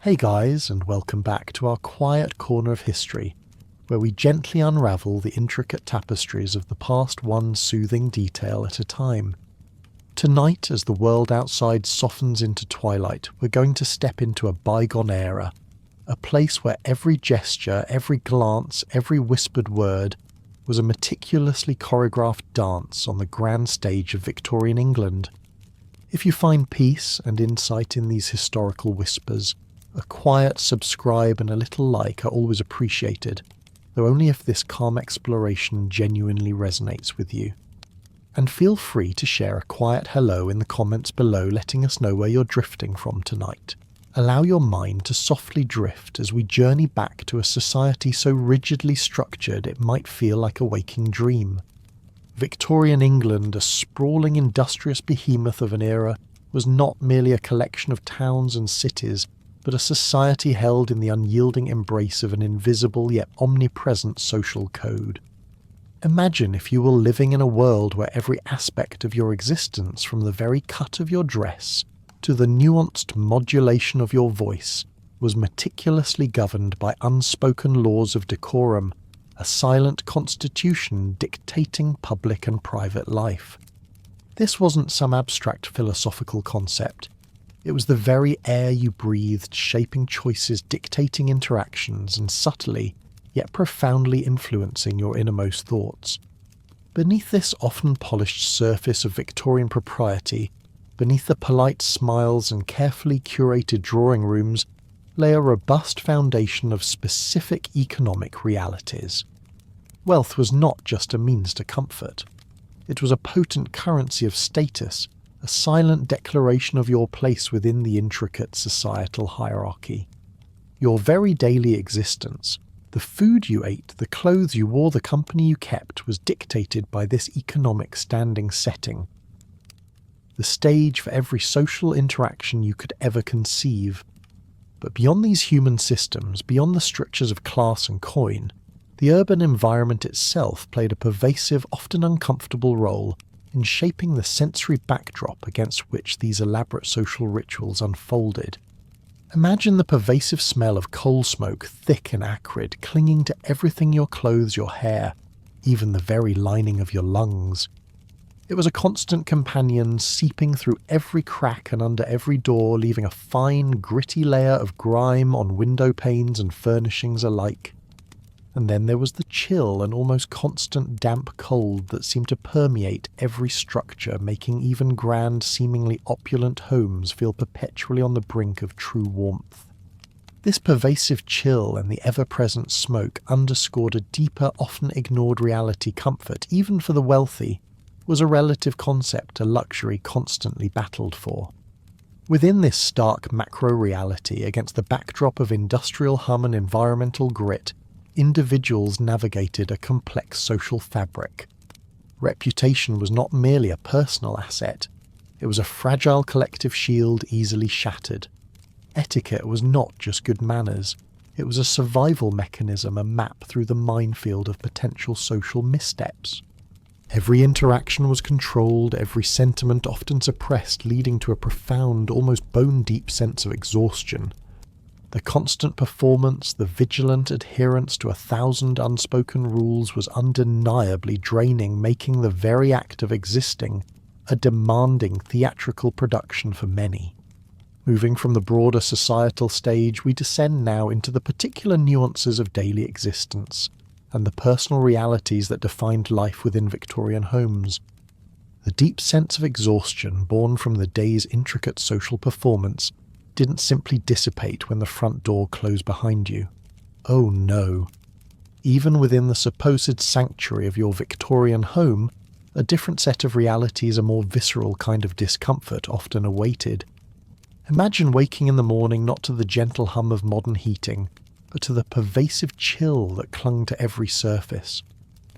Hey guys, and welcome back to our quiet corner of history, where we gently unravel the intricate tapestries of the past one soothing detail at a time. Tonight, as the world outside softens into twilight, we're going to step into a bygone era, a place where every gesture, every glance, every whispered word was a meticulously choreographed dance on the grand stage of Victorian England. If you find peace and insight in these historical whispers, a quiet subscribe and a little like are always appreciated, though only if this calm exploration genuinely resonates with you. And feel free to share a quiet hello in the comments below, letting us know where you're drifting from tonight. Allow your mind to softly drift as we journey back to a society so rigidly structured it might feel like a waking dream. Victorian England, a sprawling industrious behemoth of an era, was not merely a collection of towns and cities, but a society held in the unyielding embrace of an invisible yet omnipresent social code. Imagine if you were living in a world where every aspect of your existence, from the very cut of your dress to the nuanced modulation of your voice, was meticulously governed by unspoken laws of decorum, a silent constitution dictating public and private life. This wasn't some abstract philosophical concept. It was the very air you breathed, shaping choices, dictating interactions, and subtly, yet profoundly influencing your innermost thoughts. Beneath this often polished surface of Victorian propriety, beneath the polite smiles and carefully curated drawing rooms, lay a robust foundation of specific economic realities. Wealth was not just a means to comfort. It was a potent currency of status, a silent declaration of your place within the intricate societal hierarchy. Your very daily existence, the food you ate, the clothes you wore, the company you kept, was dictated by this economic standing setting. The stage for every social interaction you could ever conceive. But beyond these human systems, beyond the strictures of class and coin, the urban environment itself played a pervasive, often uncomfortable role in shaping the sensory backdrop against which these elaborate social rituals unfolded. Imagine the pervasive smell of coal smoke, thick and acrid, clinging to everything: your clothes, your hair, even the very lining of your lungs. It was a constant companion, seeping through every crack and under every door, leaving a fine, gritty layer of grime on window panes and furnishings alike. And then there was the chill and almost constant damp cold that seemed to permeate every structure, making even grand, seemingly opulent homes feel perpetually on the brink of true warmth. This pervasive chill and the ever-present smoke underscored a deeper, often ignored reality. Comfort, even for the wealthy, was a relative concept, a luxury constantly battled for. Within this stark macro-reality, against the backdrop of industrial hum and environmental grit, individuals navigated a complex social fabric. Reputation was not merely a personal asset, it was a fragile collective shield easily shattered. Etiquette was not just good manners, it was a survival mechanism, a map through the minefield of potential social missteps. Every interaction was controlled, every sentiment often suppressed, leading to a profound, almost bone-deep sense of exhaustion. The constant performance, the vigilant adherence to 1,000 unspoken rules was undeniably draining, making the very act of existing a demanding theatrical production for many. Moving from the broader societal stage, we descend now into the particular nuances of daily existence and the personal realities that defined life within Victorian homes. The deep sense of exhaustion born from the day's intricate social performance didn't simply dissipate when the front door closed behind you. Oh no. Even within the supposed sanctuary of your Victorian home, a different set of realities, a more visceral kind of discomfort often awaited. Imagine waking in the morning not to the gentle hum of modern heating, but to the pervasive chill that clung to every surface.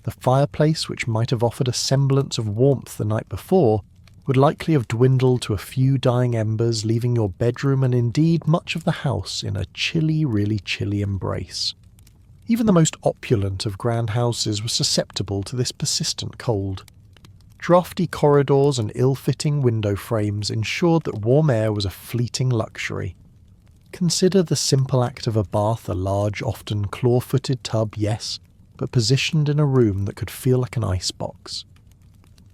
The fireplace, which might have offered a semblance of warmth the night before, would likely have dwindled to a few dying embers, leaving your bedroom and indeed much of the house in a chilly, really chilly embrace. Even the most opulent of grand houses was susceptible to this persistent cold. Drafty corridors and ill-fitting window frames ensured that warm air was a fleeting luxury. Consider the simple act of a bath, a large, often claw-footed tub, yes, but positioned in a room that could feel like an icebox.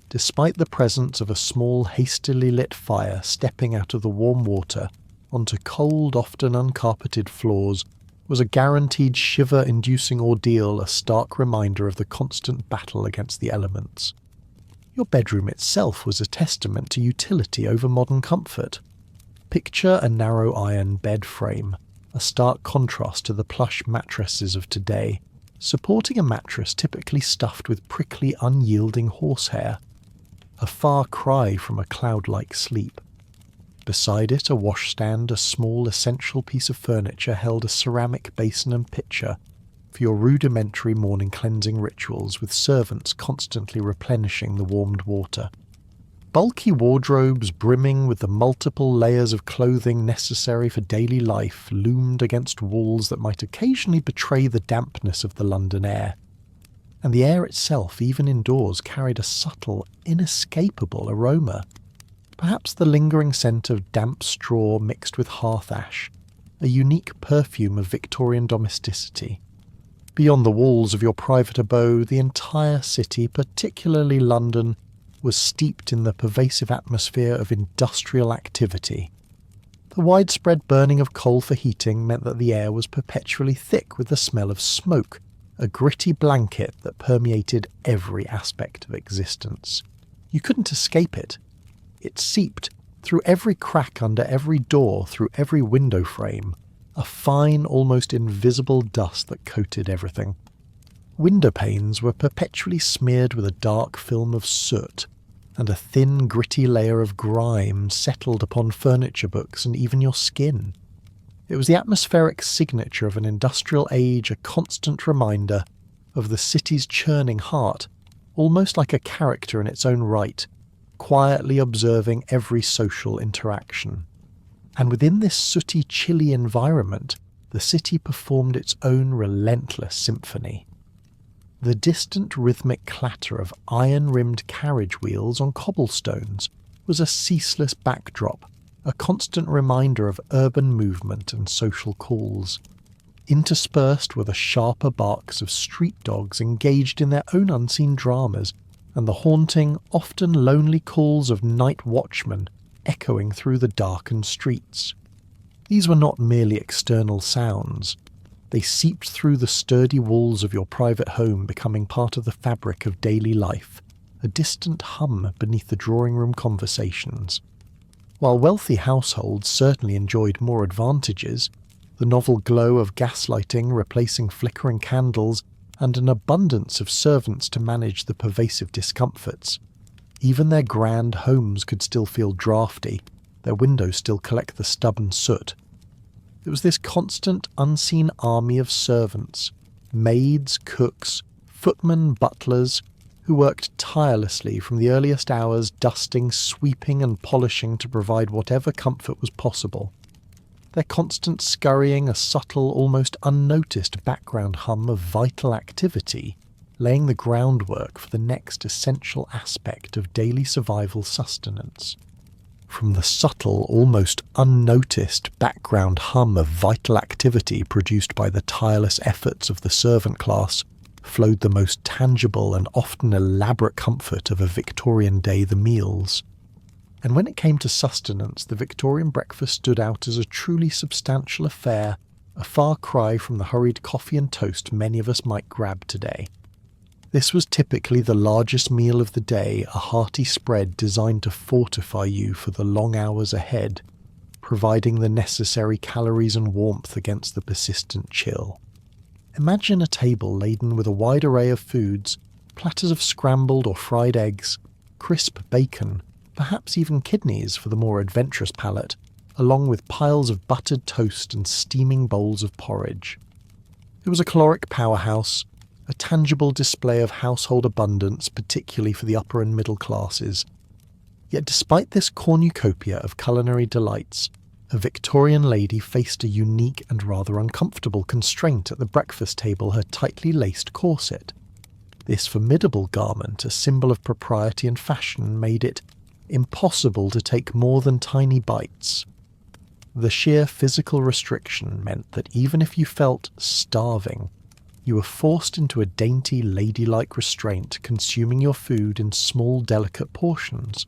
Despite the presence of a small, hastily lit fire stepping out of the warm water onto cold, often uncarpeted floors was a guaranteed shiver-inducing ordeal, a stark reminder of the constant battle against the elements. Your bedroom itself was a testament to utility over modern comfort. Picture a narrow iron bed frame, a stark contrast to the plush mattresses of today, supporting a mattress typically stuffed with prickly, unyielding horsehair, a far cry from a cloud-like sleep. Beside it, a washstand, a small essential piece of furniture, held a ceramic basin and pitcher for your rudimentary morning cleansing rituals, with servants constantly replenishing the warmed water. Bulky wardrobes brimming with the multiple layers of clothing necessary for daily life loomed against walls that might occasionally betray the dampness of the London air. And the air itself, even indoors, carried a subtle, inescapable aroma. Perhaps the lingering scent of damp straw mixed with hearth ash, a unique perfume of Victorian domesticity. Beyond the walls of your private abode, the entire city, particularly London, was steeped in the pervasive atmosphere of industrial activity. The widespread burning of coal for heating meant that the air was perpetually thick with the smell of smoke, a gritty blanket that permeated every aspect of existence. You couldn't escape it. It seeped through every crack under every door, through every window frame, a fine, almost invisible dust that coated everything. Window panes were perpetually smeared with a dark film of soot, and a thin, gritty layer of grime settled upon furniture books and even your skin. It was the atmospheric signature of an industrial age, a constant reminder of the city's churning heart, almost like a character in its own right, quietly observing every social interaction. And within this sooty, chilly environment, the city performed its own relentless symphony. The distant rhythmic clatter of iron-rimmed carriage wheels on cobblestones was a ceaseless backdrop, a constant reminder of urban movement and social calls. Interspersed were the sharper barks of street dogs engaged in their own unseen dramas, and the haunting, often lonely calls of night watchmen echoing through the darkened streets. These were not merely external sounds. They seeped through the sturdy walls of your private home, becoming part of the fabric of daily life, a distant hum beneath the drawing-room conversations. While wealthy households certainly enjoyed more advantages, the novel glow of gaslighting replacing flickering candles, and an abundance of servants to manage the pervasive discomforts, even their grand homes could still feel draughty, their windows still collect the stubborn soot. It was this constant, unseen army of servants, maids, cooks, footmen, butlers, who worked tirelessly from the earliest hours, dusting, sweeping and polishing to provide whatever comfort was possible. Their constant scurrying, a subtle, almost unnoticed background hum of vital activity, laying the groundwork for the next essential aspect of daily survival sustenance. From the subtle, almost unnoticed background hum of vital activity produced by the tireless efforts of the servant class flowed the most tangible and often elaborate comfort of a Victorian day, the meals. And when it came to sustenance, the Victorian breakfast stood out as a truly substantial affair, a far cry from the hurried coffee and toast many of us might grab today. This was typically the largest meal of the day, a hearty spread designed to fortify you for the long hours ahead, providing the necessary calories and warmth against the persistent chill. Imagine a table laden with a wide array of foods, platters of scrambled or fried eggs, crisp bacon, perhaps even kidneys for the more adventurous palate, along with piles of buttered toast and steaming bowls of porridge. It was a caloric powerhouse, a tangible display of household abundance, particularly for the upper and middle classes. Yet despite this cornucopia of culinary delights, a Victorian lady faced a unique and rather uncomfortable constraint at the breakfast table: her tightly laced corset. This formidable garment, a symbol of propriety and fashion, made it impossible to take more than tiny bites. The sheer physical restriction meant that even if you felt starving, you were forced into a dainty, ladylike restraint, consuming your food in small, delicate portions.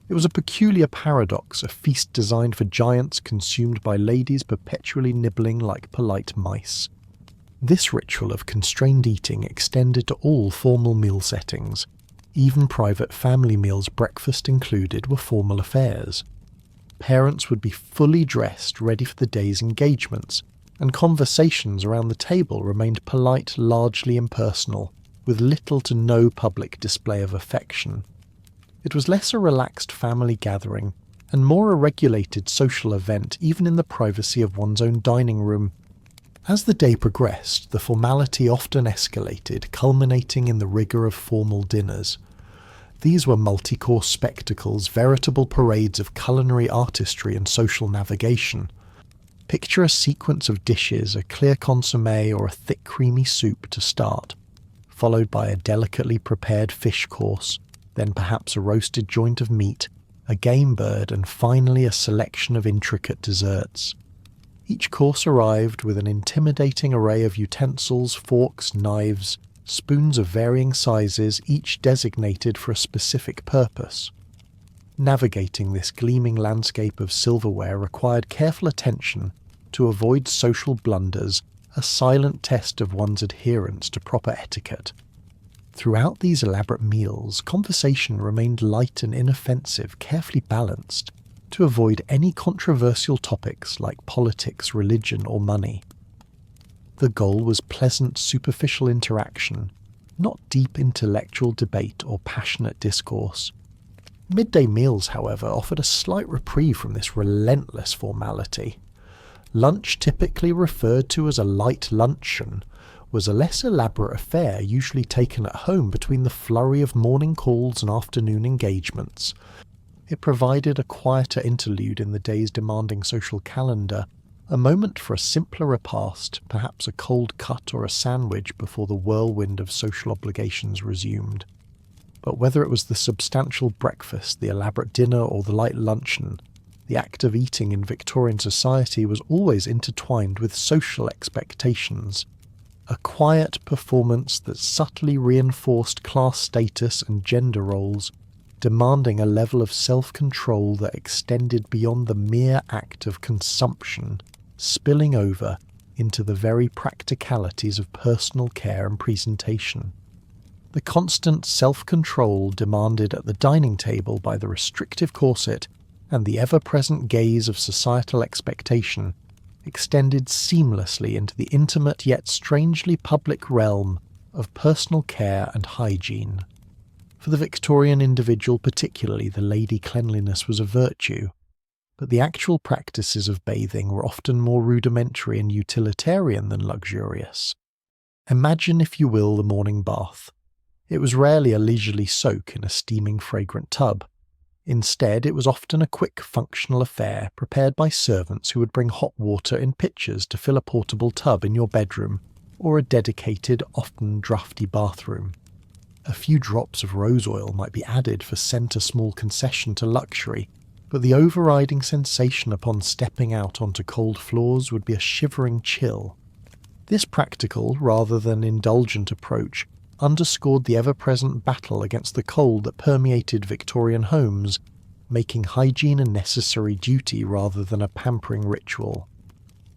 It was a peculiar paradox, a feast designed for giants consumed by ladies perpetually nibbling like polite mice. This ritual of constrained eating extended to all formal meal settings. Even private family meals, breakfast included, were formal affairs. Parents would be fully dressed, ready for the day's engagements, and conversations around the table remained polite, largely impersonal, with little to no public display of affection. It was less a relaxed family gathering, and more a regulated social event even in the privacy of one's own dining room. As the day progressed, the formality often escalated, culminating in the rigour of formal dinners. These were multi-course spectacles, veritable parades of culinary artistry and social navigation. Picture a sequence of dishes, a clear consommé or a thick creamy soup to start, followed by a delicately prepared fish course, then perhaps a roasted joint of meat, a game bird, and finally a selection of intricate desserts. Each course arrived with an intimidating array of utensils, forks, knives, spoons of varying sizes, each designated for a specific purpose. Navigating this gleaming landscape of silverware required careful attention to avoid social blunders, a silent test of one's adherence to proper etiquette. Throughout these elaborate meals, conversation remained light and inoffensive, carefully balanced, to avoid any controversial topics like politics, religion, or money. The goal was pleasant, superficial interaction, not deep intellectual debate or passionate discourse. Midday meals, however, offered a slight reprieve from this relentless formality. Lunch, typically referred to as a light luncheon, was a less elaborate affair usually taken at home between the flurry of morning calls and afternoon engagements. It provided a quieter interlude in the day's demanding social calendar, a moment for a simpler repast, perhaps a cold cut or a sandwich before the whirlwind of social obligations resumed. But whether it was the substantial breakfast, the elaborate dinner, or the light luncheon, the act of eating in Victorian society was always intertwined with social expectations. A quiet performance that subtly reinforced class status and gender roles, demanding a level of self-control that extended beyond the mere act of consumption, spilling over into the very practicalities of personal care and presentation. The constant self-control demanded at the dining table by the restrictive corset and the ever-present gaze of societal expectation extended seamlessly into the intimate yet strangely public realm of personal care and hygiene. For the Victorian individual particularly, the lady cleanliness was a virtue, but the actual practices of bathing were often more rudimentary and utilitarian than luxurious. Imagine, if you will, the morning bath. It was rarely a leisurely soak in a steaming, fragrant tub. Instead, it was often a quick, functional affair prepared by servants who would bring hot water in pitchers to fill a portable tub in your bedroom or a dedicated, often drafty bathroom. A few drops of rose oil might be added for scent, a small concession to luxury, but the overriding sensation upon stepping out onto cold floors would be a shivering chill. This practical, rather than indulgent approach underscored the ever-present battle against the cold that permeated Victorian homes, making hygiene a necessary duty rather than a pampering ritual.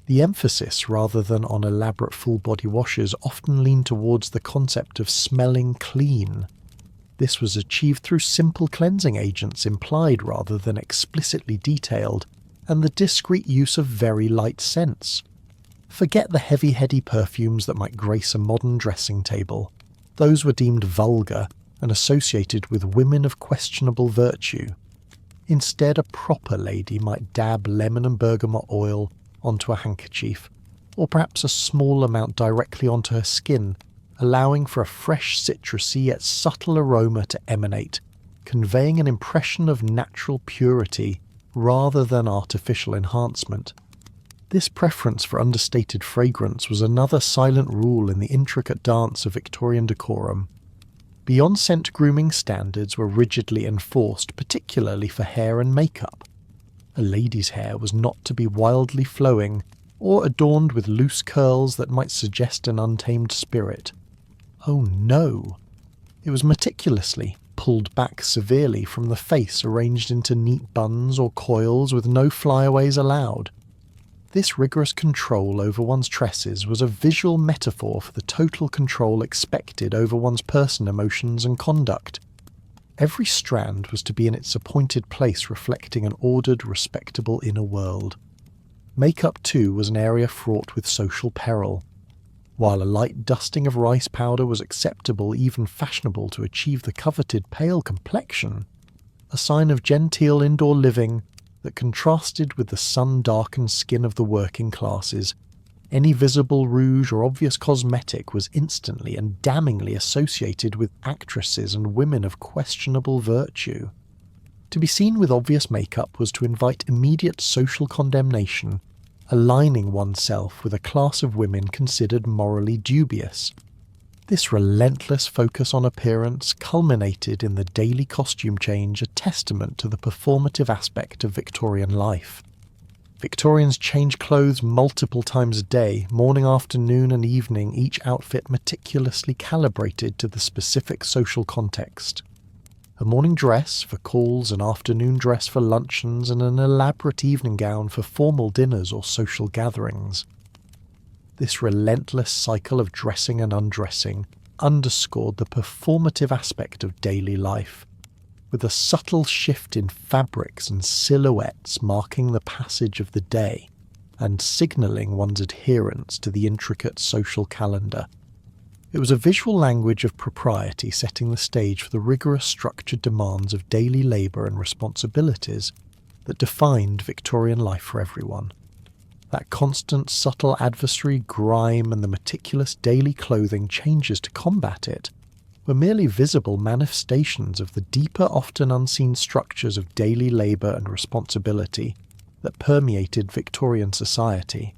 The emphasis, rather than on elaborate full-body washes, often leaned towards the concept of smelling clean. This was achieved through simple cleansing agents implied rather than explicitly detailed, and the discreet use of very light scents. Forget the heavy-heady perfumes that might grace a modern dressing table. Those were deemed vulgar and associated with women of questionable virtue. Instead, a proper lady might dab lemon and bergamot oil onto a handkerchief, or perhaps a small amount directly onto her skin, allowing for a fresh, citrusy yet subtle aroma to emanate, conveying an impression of natural purity rather than artificial enhancement. This preference for understated fragrance was another silent rule in the intricate dance of Victorian decorum. Beyond scent grooming standards were rigidly enforced, particularly for hair and makeup. A lady's hair was not to be wildly flowing or adorned with loose curls that might suggest an untamed spirit. Oh no! It was meticulously pulled back severely from the face, arranged into neat buns or coils with no flyaways allowed. This rigorous control over one's tresses was a visual metaphor for the total control expected over one's person, emotions and conduct. Every strand was to be in its appointed place, reflecting an ordered, respectable inner world. Makeup, too, was an area fraught with social peril. While a light dusting of rice powder was acceptable, even fashionable, to achieve the coveted pale complexion, a sign of genteel indoor living that contrasted with the sun-darkened skin of the working classes, any visible rouge or obvious cosmetic was instantly and damningly associated with actresses and women of questionable virtue. To be seen with obvious makeup was to invite immediate social condemnation, aligning oneself with a class of women considered morally dubious. This relentless focus on appearance culminated in the daily costume change, a testament to the performative aspect of Victorian life. Victorians changed clothes multiple times a day, morning, afternoon and evening, each outfit meticulously calibrated to the specific social context. A morning dress for calls, an afternoon dress for luncheons, and an elaborate evening gown for formal dinners or social gatherings. This relentless cycle of dressing and undressing underscored the performative aspect of daily life, with a subtle shift in fabrics and silhouettes marking the passage of the day and signalling one's adherence to the intricate social calendar. It was a visual language of propriety, setting the stage for the rigorous structured demands of daily labour and responsibilities that defined Victorian life for everyone. That constant, subtle adversary, grime, and the meticulous daily clothing changes to combat it were merely visible manifestations of the deeper, often unseen structures of daily labour and responsibility that permeated Victorian society.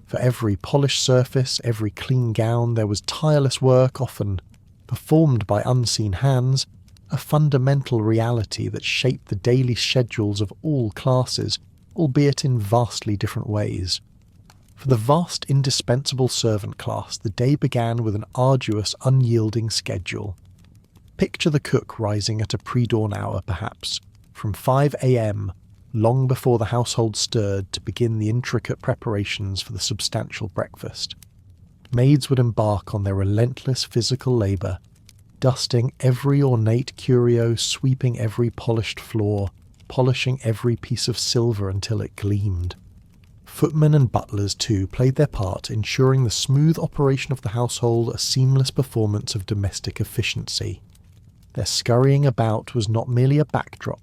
For every polished surface, every clean gown, there was tireless work, often performed by unseen hands, a fundamental reality that shaped the daily schedules of all classes, albeit in vastly different ways. For the vast indispensable servant class, the day began with an arduous, unyielding schedule. Picture the cook rising at a pre-dawn hour, perhaps, from 5 a.m., long before the household stirred, to begin the intricate preparations for the substantial breakfast. Maids would embark on their relentless physical labour, dusting every ornate curio, sweeping every polished floor, polishing every piece of silver until it gleamed. Footmen and butlers, too, played their part, ensuring the smooth operation of the household, a seamless performance of domestic efficiency. Their scurrying about was not merely a backdrop.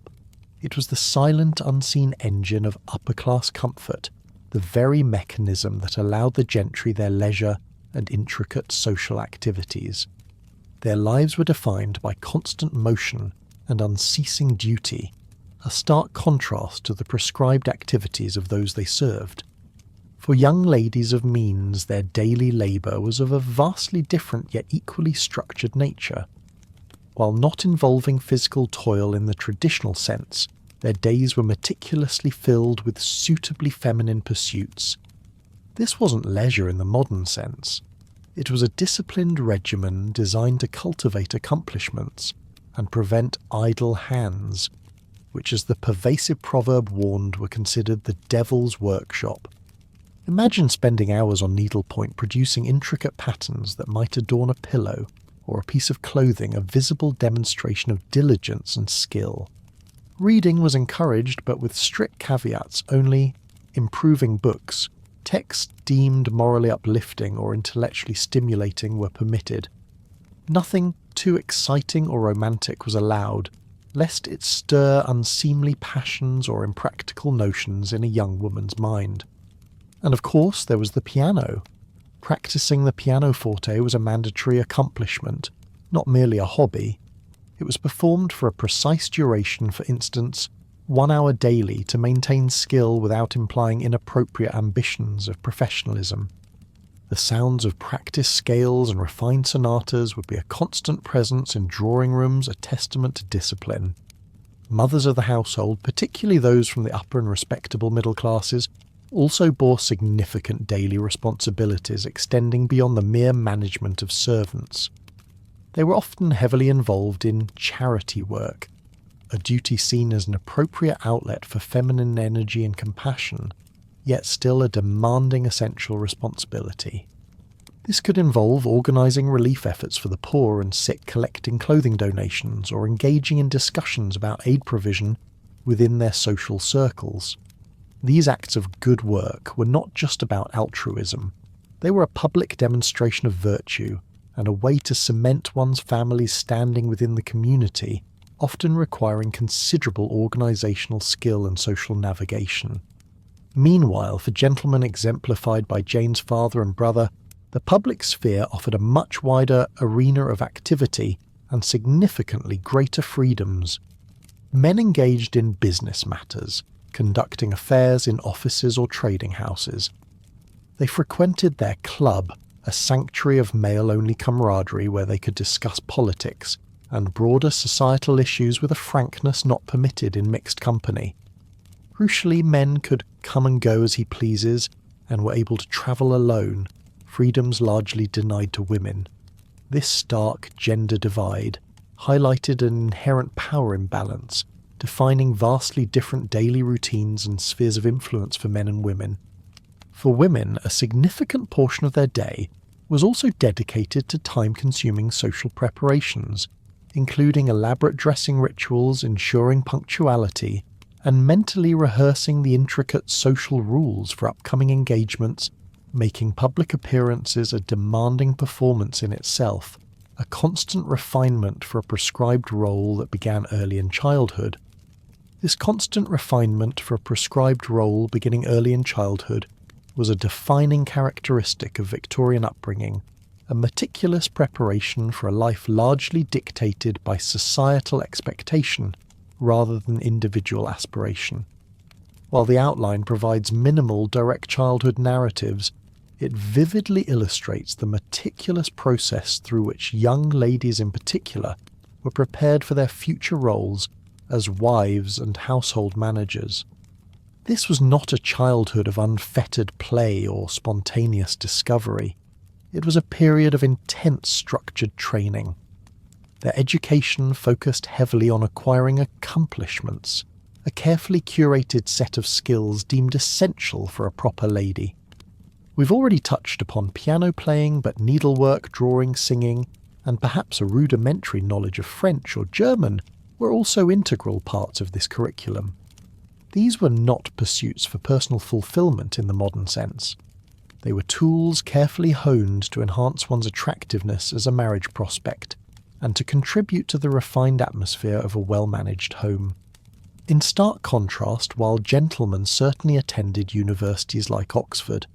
It was the silent, unseen engine of upper-class comfort, the very mechanism that allowed the gentry their leisure and intricate social activities. Their lives were defined by constant motion and unceasing duty, a stark contrast to the prescribed activities of those they served. For young ladies of means, their daily labour was of a vastly different yet equally structured nature. While not involving physical toil in the traditional sense, their days were meticulously filled with suitably feminine pursuits. This wasn't leisure in the modern sense. It was a disciplined regimen designed to cultivate accomplishments and prevent idle hands, which, as the pervasive proverb warned, were considered the devil's workshop. Imagine spending hours on needlepoint producing intricate patterns that might adorn a pillow or a piece of clothing, a visible demonstration of diligence and skill. Reading was encouraged, but with strict caveats, only improving books, texts deemed morally uplifting or intellectually stimulating were permitted. Nothing too exciting or romantic was allowed, lest it stir unseemly passions or impractical notions in a young woman's mind. And of course there was the piano. Practicing the pianoforte was a mandatory accomplishment, not merely a hobby. It was performed for a precise duration, for instance, 1 hour daily, to maintain skill without implying inappropriate ambitions of professionalism. The sounds of practiced scales and refined sonatas would be a constant presence in drawing rooms, a testament to discipline. Mothers of the household, particularly those from the upper and respectable middle classes, also bore significant daily responsibilities extending beyond the mere management of servants. They were often heavily involved in charity work, a duty seen as an appropriate outlet for feminine energy and compassion, yet still a demanding essential responsibility. This could involve organising relief efforts for the poor and sick, collecting clothing donations, or engaging in discussions about aid provision within their social circles. These acts of good work were not just about altruism. They were a public demonstration of virtue and a way to cement one's family's standing within the community, often requiring considerable organisational skill and social navigation. Meanwhile, for gentlemen exemplified by Jane's father and brother, the public sphere offered a much wider arena of activity and significantly greater freedoms. Men engaged in business matters, conducting affairs in offices or trading houses. They frequented their club, a sanctuary of male-only camaraderie where they could discuss politics and broader societal issues with a frankness not permitted in mixed company. Crucially, men could come and go as he pleases and were able to travel alone, freedoms largely denied to women. This stark gender divide highlighted an inherent power imbalance, defining vastly different daily routines and spheres of influence for men and women. For women, a significant portion of their day was also dedicated to time-consuming social preparations, including elaborate dressing rituals, ensuring punctuality, and mentally rehearsing the intricate social rules for upcoming engagements, making public appearances a demanding performance in itself, a constant refinement for a prescribed role that began early in childhood. This constant refinement for a prescribed role beginning early in childhood was a defining characteristic of Victorian upbringing, a meticulous preparation for a life largely dictated by societal expectation rather than individual aspiration. While the outline provides minimal direct childhood narratives, it vividly illustrates the meticulous process through which young ladies in particular were prepared for their future roles as wives and household managers. This was not a childhood of unfettered play or spontaneous discovery. It was a period of intense structured training. Their education focused heavily on acquiring accomplishments, a carefully curated set of skills deemed essential for a proper lady. We've already touched upon piano playing, but needlework, drawing, singing, and perhaps a rudimentary knowledge of French or German were also integral parts of this curriculum. These were not pursuits for personal fulfillment in the modern sense. They were tools carefully honed to enhance one's attractiveness as a marriage prospect, and to contribute to the refined atmosphere of a well-managed home. In stark contrast, while gentlemen certainly attended universities like Oxford,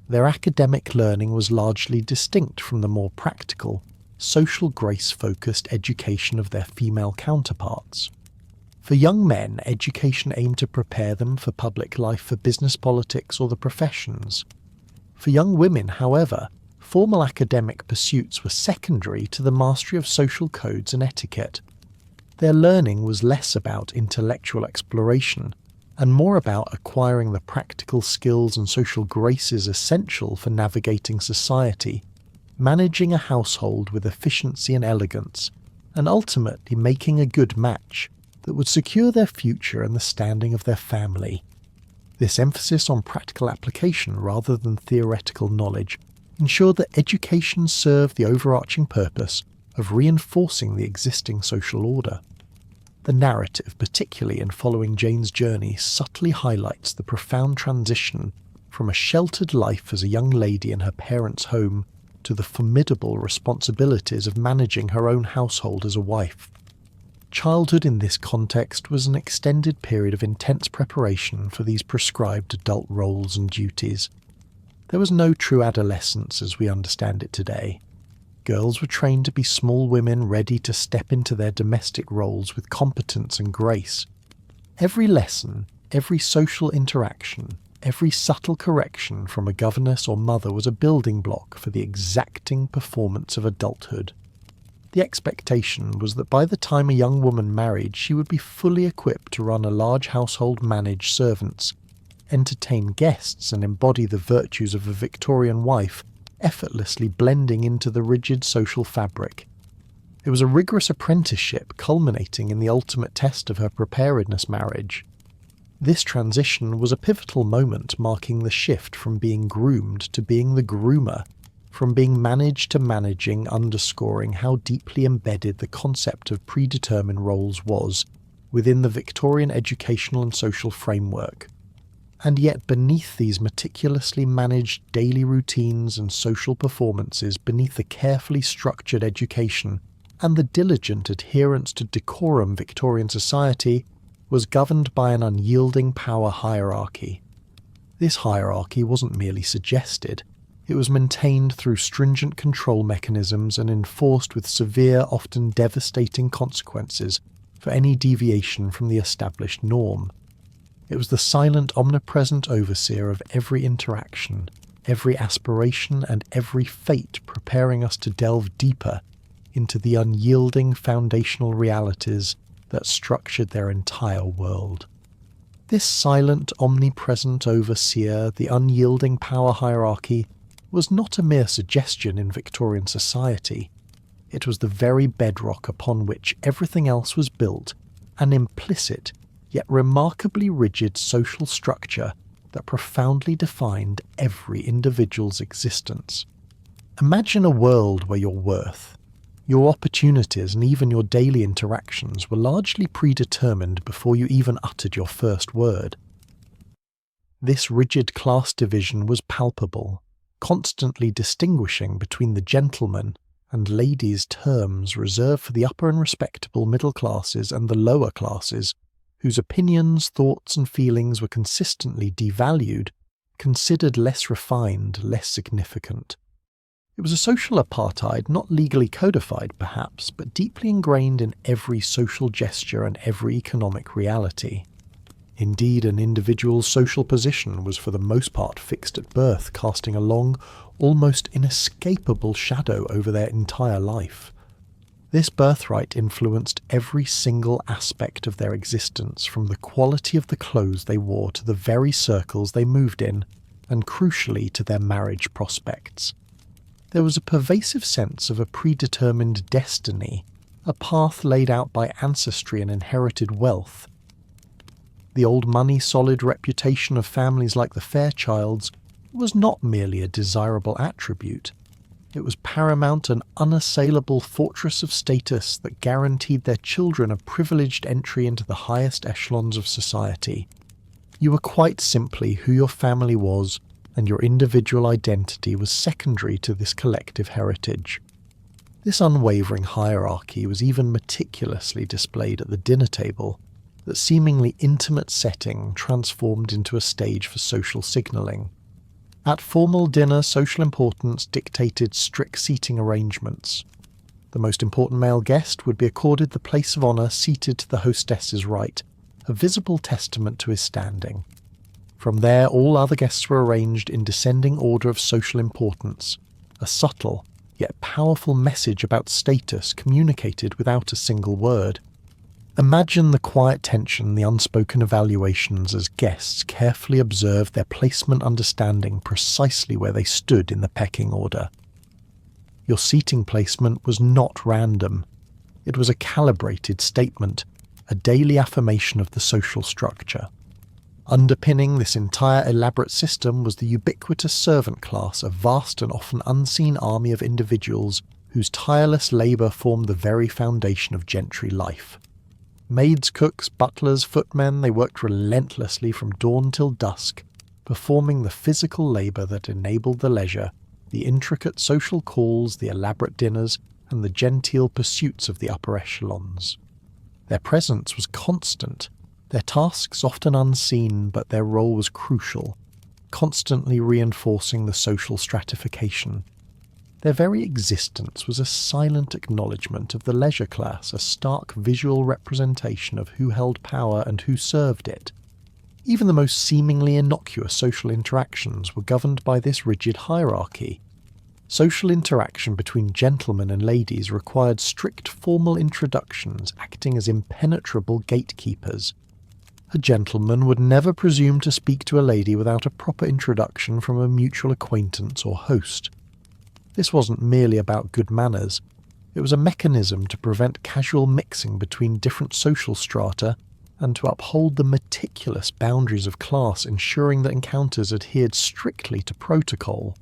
their academic learning was largely distinct from the more practical, social grace-focused education of their female counterparts. For young men, education aimed to prepare them for public life, for business, politics, or the professions. For young women, however, formal academic pursuits were secondary to the mastery of social codes and etiquette. Their learning was less about intellectual exploration and more about acquiring the practical skills and social graces essential for navigating society, managing a household with efficiency and elegance, and ultimately making a good match that would secure their future and the standing of their family. This emphasis on practical application rather than theoretical knowledge ensured that education served the overarching purpose of reinforcing the existing social order. The narrative, particularly in following Jane's journey, subtly highlights the profound transition from a sheltered life as a young lady in her parents' home to the formidable responsibilities of managing her own household as a wife. Childhood in this context was an extended period of intense preparation for these prescribed adult roles and duties. There was no true adolescence as we understand it today. Girls were trained to be small women ready to step into their domestic roles with competence and grace. Every lesson, every social interaction, every subtle correction from a governess or mother was a building block for the exacting performance of adulthood. The expectation was that by the time a young woman married, she would be fully equipped to run a large household, manage servants, entertain guests, and embody the virtues of a Victorian wife, effortlessly blending into the rigid social fabric. It was a rigorous apprenticeship culminating in the ultimate test of her preparedness marriage. This transition was a pivotal moment, marking the shift from being groomed to being the groomer, from being managed to managing, underscoring how deeply embedded the concept of predetermined roles was within the Victorian educational and social framework. And yet beneath these meticulously managed daily routines and social performances, beneath the carefully structured education and the diligent adherence to decorum, Victorian society was governed by an unyielding power hierarchy. This hierarchy wasn't merely suggested, it was maintained through stringent control mechanisms and enforced with severe, often devastating consequences for any deviation from the established norm. It was the silent, omnipresent overseer of every interaction, every aspiration, and every fate, preparing us to delve deeper into the unyielding foundational realities that structured their entire world. This silent, omnipresent overseer, the unyielding power hierarchy, was not a mere suggestion in Victorian society. It was the very bedrock upon which everything else was built, an implicit, yet remarkably rigid social structure that profoundly defined every individual's existence. Imagine a world where your worth, your opportunities, and even your daily interactions were largely predetermined before you even uttered your first word. This rigid class division was palpable, constantly distinguishing between the gentleman and ladies' terms reserved for the upper and respectable middle classes and the lower classes, whose opinions, thoughts, and feelings were consistently devalued, considered less refined, less significant. It was a social apartheid not legally codified, perhaps, but deeply ingrained in every social gesture and every economic reality. Indeed, an individual's social position was for the most part fixed at birth, casting a long, almost inescapable shadow over their entire life. This birthright influenced every single aspect of their existence, from the quality of the clothes they wore to the very circles they moved in, and crucially to their marriage prospects. There was a pervasive sense of a predetermined destiny, a path laid out by ancestry and inherited wealth. The old money-solid reputation of families like the Fairchilds was not merely a desirable attribute. It was paramount, an unassailable fortress of status that guaranteed their children a privileged entry into the highest echelons of society. You were quite simply who your family was, and your individual identity was secondary to this collective heritage. This unwavering hierarchy was even meticulously displayed at the dinner table, that seemingly intimate setting transformed into a stage for social signalling. At formal dinner, social importance dictated strict seating arrangements. The most important male guest would be accorded the place of honour seated to the hostess's right, a visible testament to his standing. From there, all other guests were arranged in descending order of social importance, a subtle, yet powerful message about status communicated without a single word. Imagine the quiet tension, the unspoken evaluations as guests carefully observed their placement, understanding precisely where they stood in the pecking order. Your seating placement was not random. It was a calibrated statement, a daily affirmation of the social structure. Underpinning this entire elaborate system was the ubiquitous servant class, a vast and often unseen army of individuals whose tireless labour formed the very foundation of gentry life. Maids, cooks, butlers, footmen, they worked relentlessly from dawn till dusk, performing the physical labour that enabled the leisure, the intricate social calls, the elaborate dinners, and the genteel pursuits of the upper echelons. Their presence was constant, their tasks often unseen, but their role was crucial, constantly reinforcing the social stratification. Their very existence was a silent acknowledgement of the leisure class, a stark visual representation of who held power and who served it. Even the most seemingly innocuous social interactions were governed by this rigid hierarchy. Social interaction between gentlemen and ladies required strict formal introductions acting as impenetrable gatekeepers. A gentleman would never presume to speak to a lady without a proper introduction from a mutual acquaintance or host. This wasn't merely about good manners. It was a mechanism to prevent casual mixing between different social strata and to uphold the meticulous boundaries of class, ensuring that encounters adhered strictly to protocol.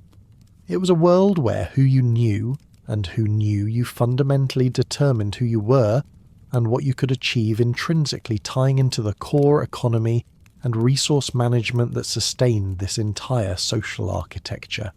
It was a world where who you knew and who knew you fundamentally determined who you were and what you could achieve, intrinsically tying into the core economy and resource management that sustained this entire social architecture.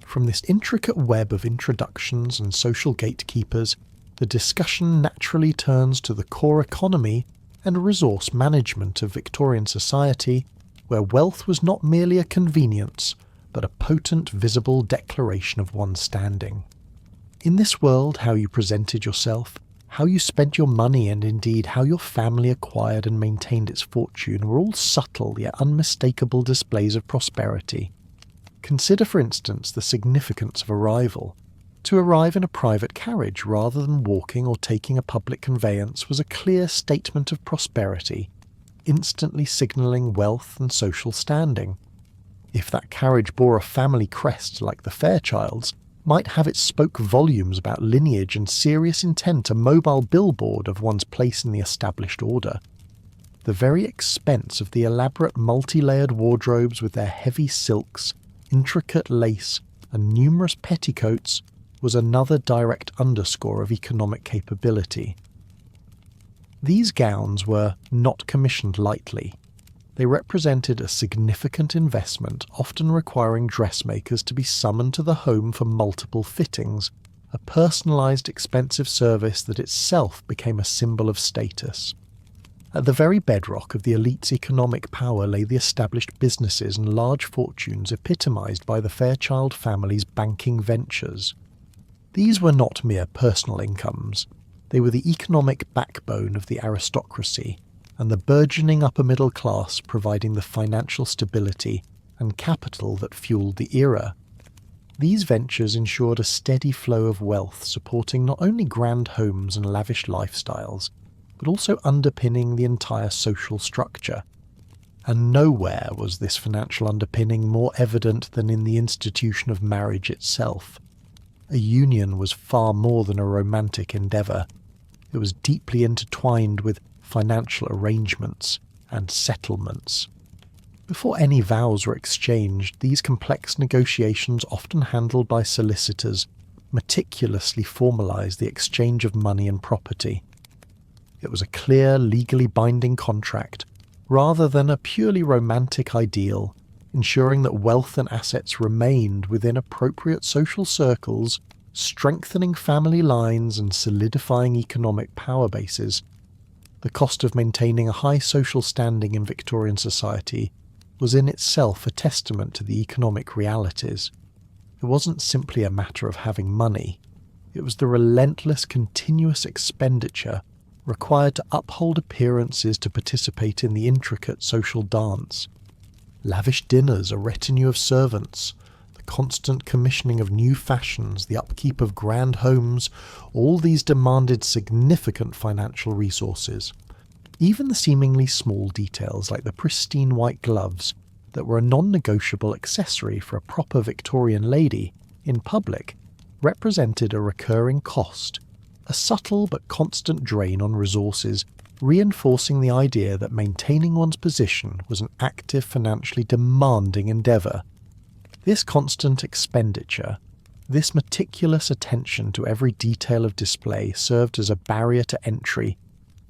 From this intricate web of introductions and social gatekeepers, the discussion naturally turns to the core economy and resource management of Victorian society, where wealth was not merely a convenience, but a potent, visible declaration of one's standing. In this world, how you presented yourself, how you spent your money, and indeed how your family acquired and maintained its fortune were all subtle yet unmistakable displays of prosperity. Consider, for instance, the significance of arrival. To arrive in a private carriage rather than walking or taking a public conveyance was a clear statement of prosperity, instantly signalling wealth and social standing. If that carriage bore a family crest like the Fairchilds, might have it spoke volumes about lineage and serious intent, a mobile billboard of one's place in the established order. The very expense of the elaborate multi-layered wardrobes with their heavy silks, intricate lace, and numerous petticoats was another direct underscore of economic capability. These gowns were not commissioned lightly. They represented a significant investment, often requiring dressmakers to be summoned to the home for multiple fittings, a personalised expensive service that itself became a symbol of status. At the very bedrock of the elite's economic power lay the established businesses and large fortunes epitomised by the Fairchild family's banking ventures. These were not mere personal incomes. They were the economic backbone of the aristocracy, and the burgeoning upper middle class providing the financial stability and capital that fueled the era. These ventures ensured a steady flow of wealth, supporting not only grand homes and lavish lifestyles, but also underpinning the entire social structure. And nowhere was this financial underpinning more evident than in the institution of marriage itself. A union was far more than a romantic endeavour. It was deeply intertwined with financial arrangements and settlements. Before any vows were exchanged, these complex negotiations, often handled by solicitors, meticulously formalised the exchange of money and property. It was a clear, legally binding contract, rather than a purely romantic ideal, ensuring that wealth and assets remained within appropriate social circles, strengthening family lines and solidifying economic power bases. The cost of maintaining a high social standing in Victorian society was in itself a testament to the economic realities. It wasn't simply a matter of having money. It was the relentless, continuous expenditure required to uphold appearances, to participate in the intricate social dance. Lavish dinners, a retinue of servants, the constant commissioning of new fashions, the upkeep of grand homes, all these demanded significant financial resources. Even the seemingly small details, like the pristine white gloves that were a non-negotiable accessory for a proper Victorian lady in public, represented a recurring cost, a subtle but constant drain on resources, reinforcing the idea that maintaining one's position was an active, financially demanding endeavour. This constant expenditure, this meticulous attention to every detail of display, served as a barrier to entry,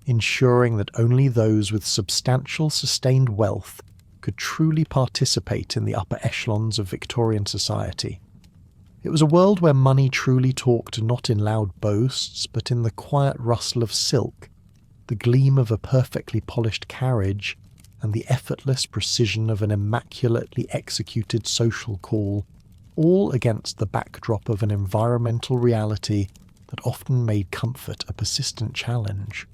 ensuring that only those with substantial sustained wealth could truly participate in the upper echelons of Victorian society. It was a world where money truly talked, not in loud boasts, but in the quiet rustle of silk, the gleam of a perfectly polished carriage, and the effortless precision of an immaculately executed social call, all against the backdrop of an environmental reality that often made comfort a persistent challenge.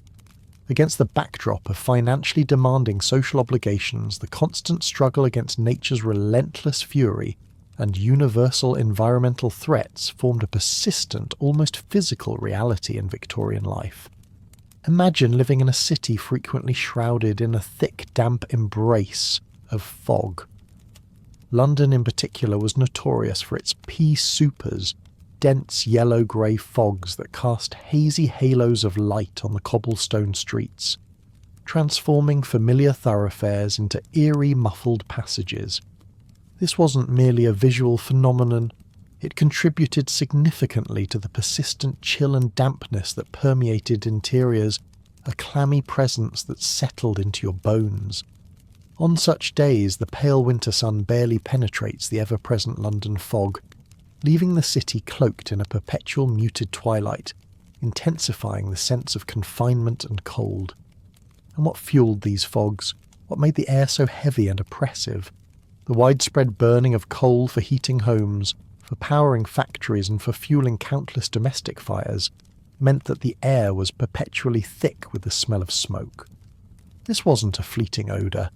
Against the backdrop of financially demanding social obligations, the constant struggle against nature's relentless fury, and universal environmental threats formed a persistent, almost physical reality in Victorian life. Imagine living in a city frequently shrouded in a thick, damp embrace of fog. London in particular was notorious for its pea soupers, dense yellow-grey fogs that cast hazy halos of light on the cobblestone streets, transforming familiar thoroughfares into eerie, muffled passages. This wasn't merely a visual phenomenon, it contributed significantly to the persistent chill and dampness that permeated interiors, a clammy presence that settled into your bones. On such days, the pale winter sun barely penetrates the ever-present London fog, leaving the city cloaked in a perpetual muted twilight, intensifying the sense of confinement and cold. And what fueled these fogs? What made the air so heavy and oppressive? The widespread burning of coal for heating homes, for powering factories and for fueling countless domestic fires, meant that the air was perpetually thick with the smell of smoke. This wasn't a fleeting odour.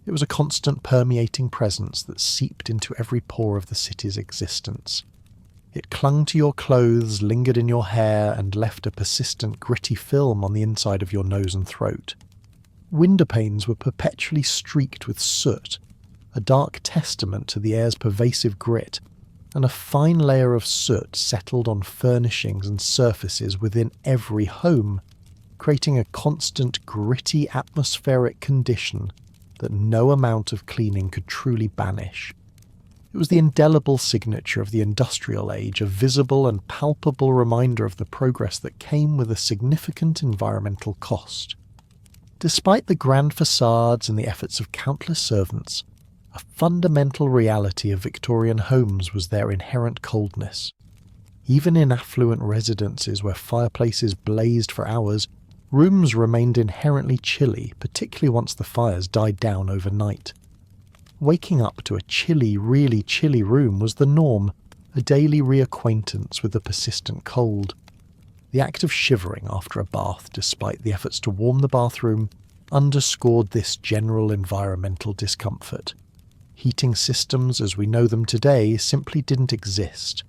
It was a constant permeating presence that seeped into every pore of the city's existence. It clung to your clothes, lingered in your hair, and left a persistent gritty film on the inside of your nose and throat. Window panes were perpetually streaked with soot, a dark testament to the air's pervasive grit, and a fine layer of soot settled on furnishings and surfaces within every home, creating a constant gritty atmospheric condition that no amount of cleaning could truly banish. It was the indelible signature of the industrial age, a visible and palpable reminder of the progress that came with a significant environmental cost. Despite the grand facades and the efforts of countless servants, a fundamental reality of Victorian homes was their inherent coldness. Even in affluent residences where fireplaces blazed for hours, rooms remained inherently chilly, particularly once the fires died down overnight. Waking up to a chilly, really chilly room was the norm, a daily reacquaintance with the persistent cold. The act of shivering after a bath, despite the efforts to warm the bathroom, underscored this general environmental discomfort. Heating systems as we know them today simply didn't exist.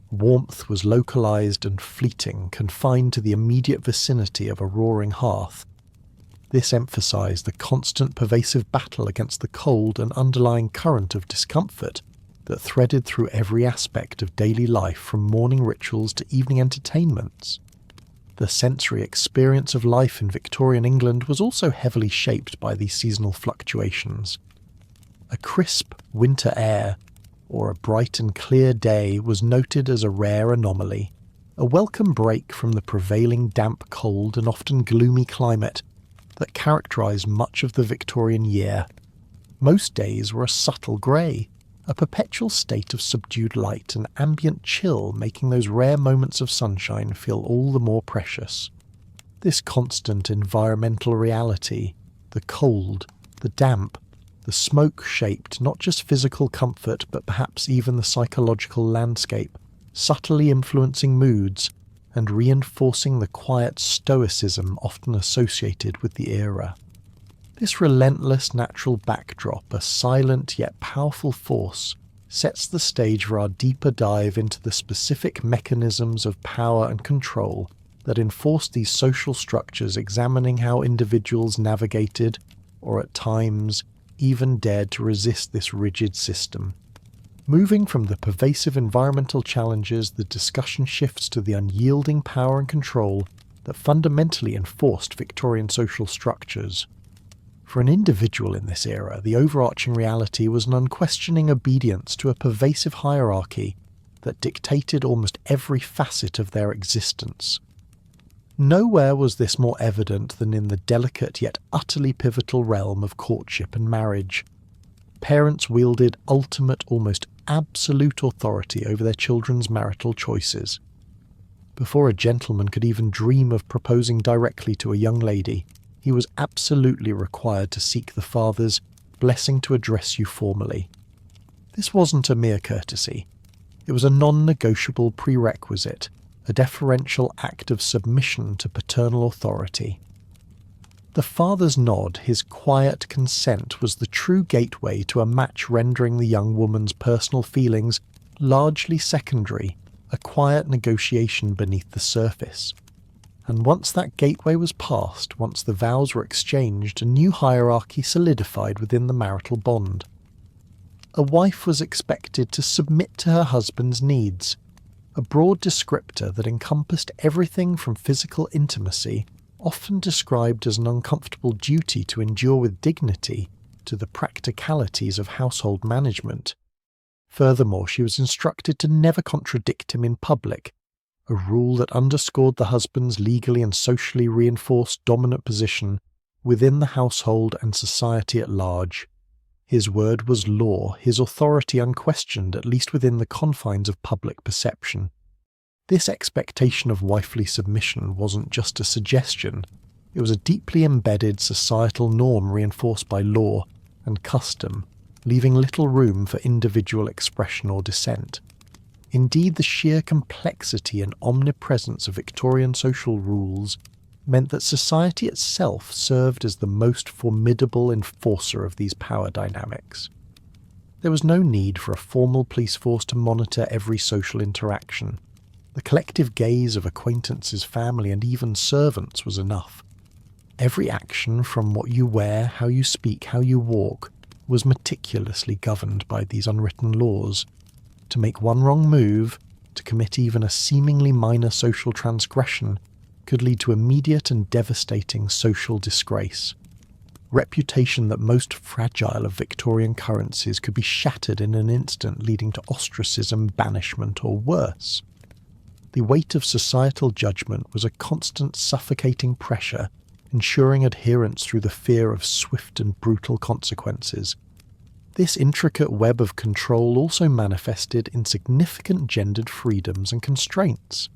Warmth was localized and fleeting, confined to the immediate vicinity of a roaring hearth. This emphasized the constant pervasive battle against the cold and underlying current of discomfort that threaded through every aspect of daily life, from morning rituals to evening entertainments. The sensory experience of life in Victorian England was also heavily shaped by these seasonal fluctuations. A crisp winter air, or a bright and clear day, was noted as a rare anomaly, a welcome break from the prevailing damp, cold and often gloomy climate that characterised much of the Victorian year. Most days were a subtle grey, a perpetual state of subdued light and ambient chill, making those rare moments of sunshine feel all the more precious. This constant environmental reality, the cold, the damp, the smoke shaped not just physical comfort but perhaps even the psychological landscape, subtly influencing moods and reinforcing the quiet stoicism often associated with the era. This relentless natural backdrop, a silent yet powerful force, sets the stage for our deeper dive into the specific mechanisms of power and control that enforced these social structures, examining how individuals navigated, or at times even dared to resist this rigid system. Moving from the pervasive environmental challenges, the discussion shifts to the unyielding power and control that fundamentally enforced Victorian social structures. For an individual in this era, the overarching reality was an unquestioning obedience to a pervasive hierarchy that dictated almost every facet of their existence. Nowhere was this more evident than in the delicate yet utterly pivotal realm of courtship and marriage. Parents wielded ultimate, almost absolute authority over their children's marital choices. Before a gentleman could even dream of proposing directly to a young lady, he was absolutely required to seek the father's blessing to address you formally. This wasn't a mere courtesy. It was a non-negotiable prerequisite, a deferential act of submission to paternal authority. The father's nod, his quiet consent, was the true gateway to a match rendering the young woman's personal feelings largely secondary, a quiet negotiation beneath the surface. And once that gateway was passed, once the vows were exchanged, a new hierarchy solidified within the marital bond. A wife was expected to submit to her husband's needs, a broad descriptor that encompassed everything from physical intimacy, often described as an uncomfortable duty to endure with dignity, to the practicalities of household management. Furthermore, she was instructed to never contradict him in public, a rule that underscored the husband's legally and socially reinforced dominant position within the household and society at large. His word was law, his authority unquestioned, at least within the confines of public perception. This expectation of wifely submission wasn't just a suggestion, it was a deeply embedded societal norm reinforced by law and custom, leaving little room for individual expression or dissent. Indeed, the sheer complexity and omnipresence of Victorian social rules meant that society itself served as the most formidable enforcer of these power dynamics. There was no need for a formal police force to monitor every social interaction. The collective gaze of acquaintances, family, and even servants was enough. Every action, from what you wear, how you speak, how you walk, was meticulously governed by these unwritten laws. To make one wrong move, to commit even a seemingly minor social transgression, could lead to immediate and devastating social disgrace. Reputation that most fragile of Victorian currencies could be shattered in an instant, leading to ostracism, banishment, or worse. The weight of societal judgment was a constant suffocating pressure, ensuring adherence through the fear of swift and brutal consequences. This intricate web of control also manifested in significant gendered freedoms and constraints.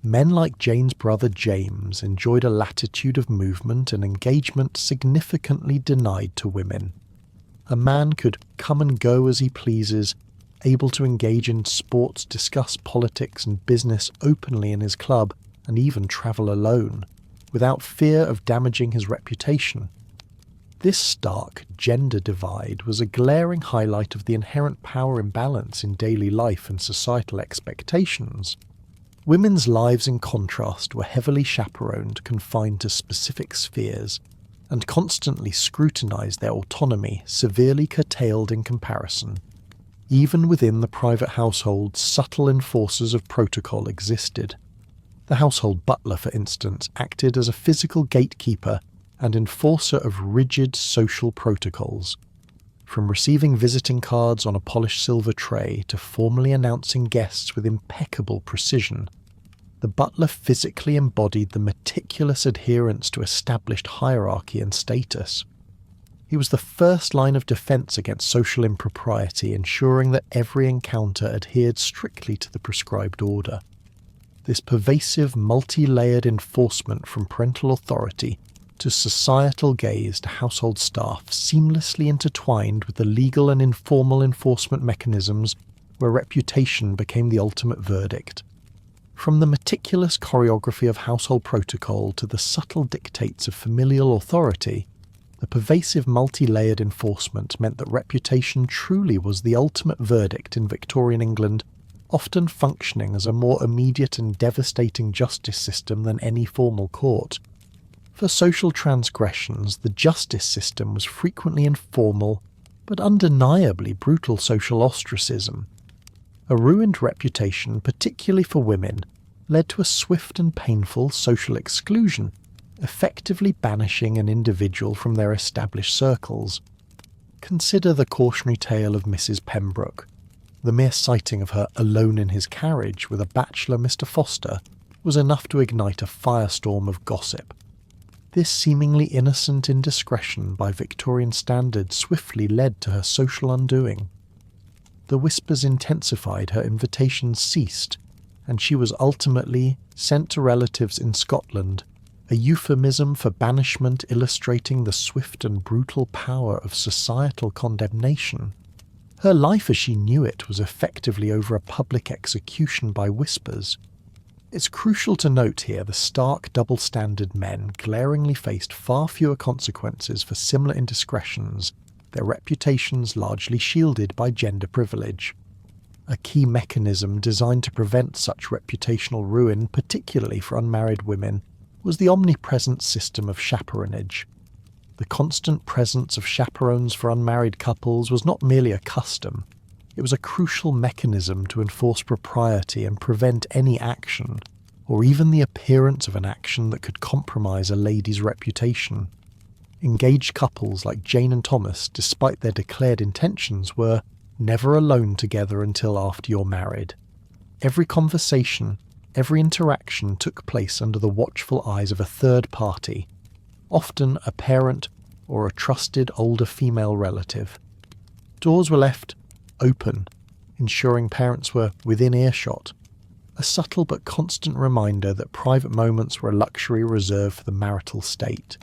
Men like Jane's brother James enjoyed a latitude of movement and engagement significantly denied to women. A man could come and go as he pleases, able to engage in sports, discuss politics and business openly in his club, and even travel alone, without fear of damaging his reputation. This stark gender divide was a glaring highlight of the inherent power imbalance in daily life and societal expectations. Women's lives, in contrast, were heavily chaperoned, confined to specific spheres, and constantly scrutinized, their autonomy severely curtailed in comparison. Even within the private household, subtle enforcers of protocol existed. The household butler, for instance, acted as a physical gatekeeper and enforcer of rigid social protocols. From receiving visiting cards on a polished silver tray to formally announcing guests with impeccable precision, the butler physically embodied the meticulous adherence to established hierarchy and status. He was the first line of defense against social impropriety, ensuring that every encounter adhered strictly to the prescribed order. This pervasive, multi-layered enforcement from parental authority to societal gaze to household staff seamlessly intertwined with the legal and informal enforcement mechanisms where reputation became the ultimate verdict. From the meticulous choreography of household protocol to the subtle dictates of familial authority, the pervasive multi-layered enforcement meant that reputation truly was the ultimate verdict in Victorian England, often functioning as a more immediate and devastating justice system than any formal court. For social transgressions, the justice system was frequently informal, but undeniably brutal social ostracism. A ruined reputation, particularly for women, led to a swift and painful social exclusion, effectively banishing an individual from their established circles. Consider the cautionary tale of Mrs. Pembroke. The mere sighting of her alone in his carriage with a bachelor Mr. Foster was enough to ignite a firestorm of gossip. This seemingly innocent indiscretion by Victorian standards swiftly led to her social undoing. The whispers intensified, her invitations ceased, and she was ultimately sent to relatives in Scotland, a euphemism for banishment illustrating the swift and brutal power of societal condemnation. Her life as she knew it was effectively over a public execution by whispers. It's crucial to note here the stark double-standard men glaringly faced far fewer consequences for similar indiscretions, their reputations largely shielded by gender privilege. A key mechanism designed to prevent such reputational ruin, particularly for unmarried women, was the omnipresent system of chaperonage. The constant presence of chaperones for unmarried couples was not merely a custom, it was a crucial mechanism to enforce propriety and prevent any action, or even the appearance of an action that could compromise a lady's reputation. Engaged couples like Jane and Thomas, despite their declared intentions, were never alone together until after you're married. Every conversation, every interaction took place under the watchful eyes of a third party, often a parent or a trusted older female relative. Doors were left open, ensuring parents were within earshot, a subtle but constant reminder that private moments were a luxury reserved for the marital state.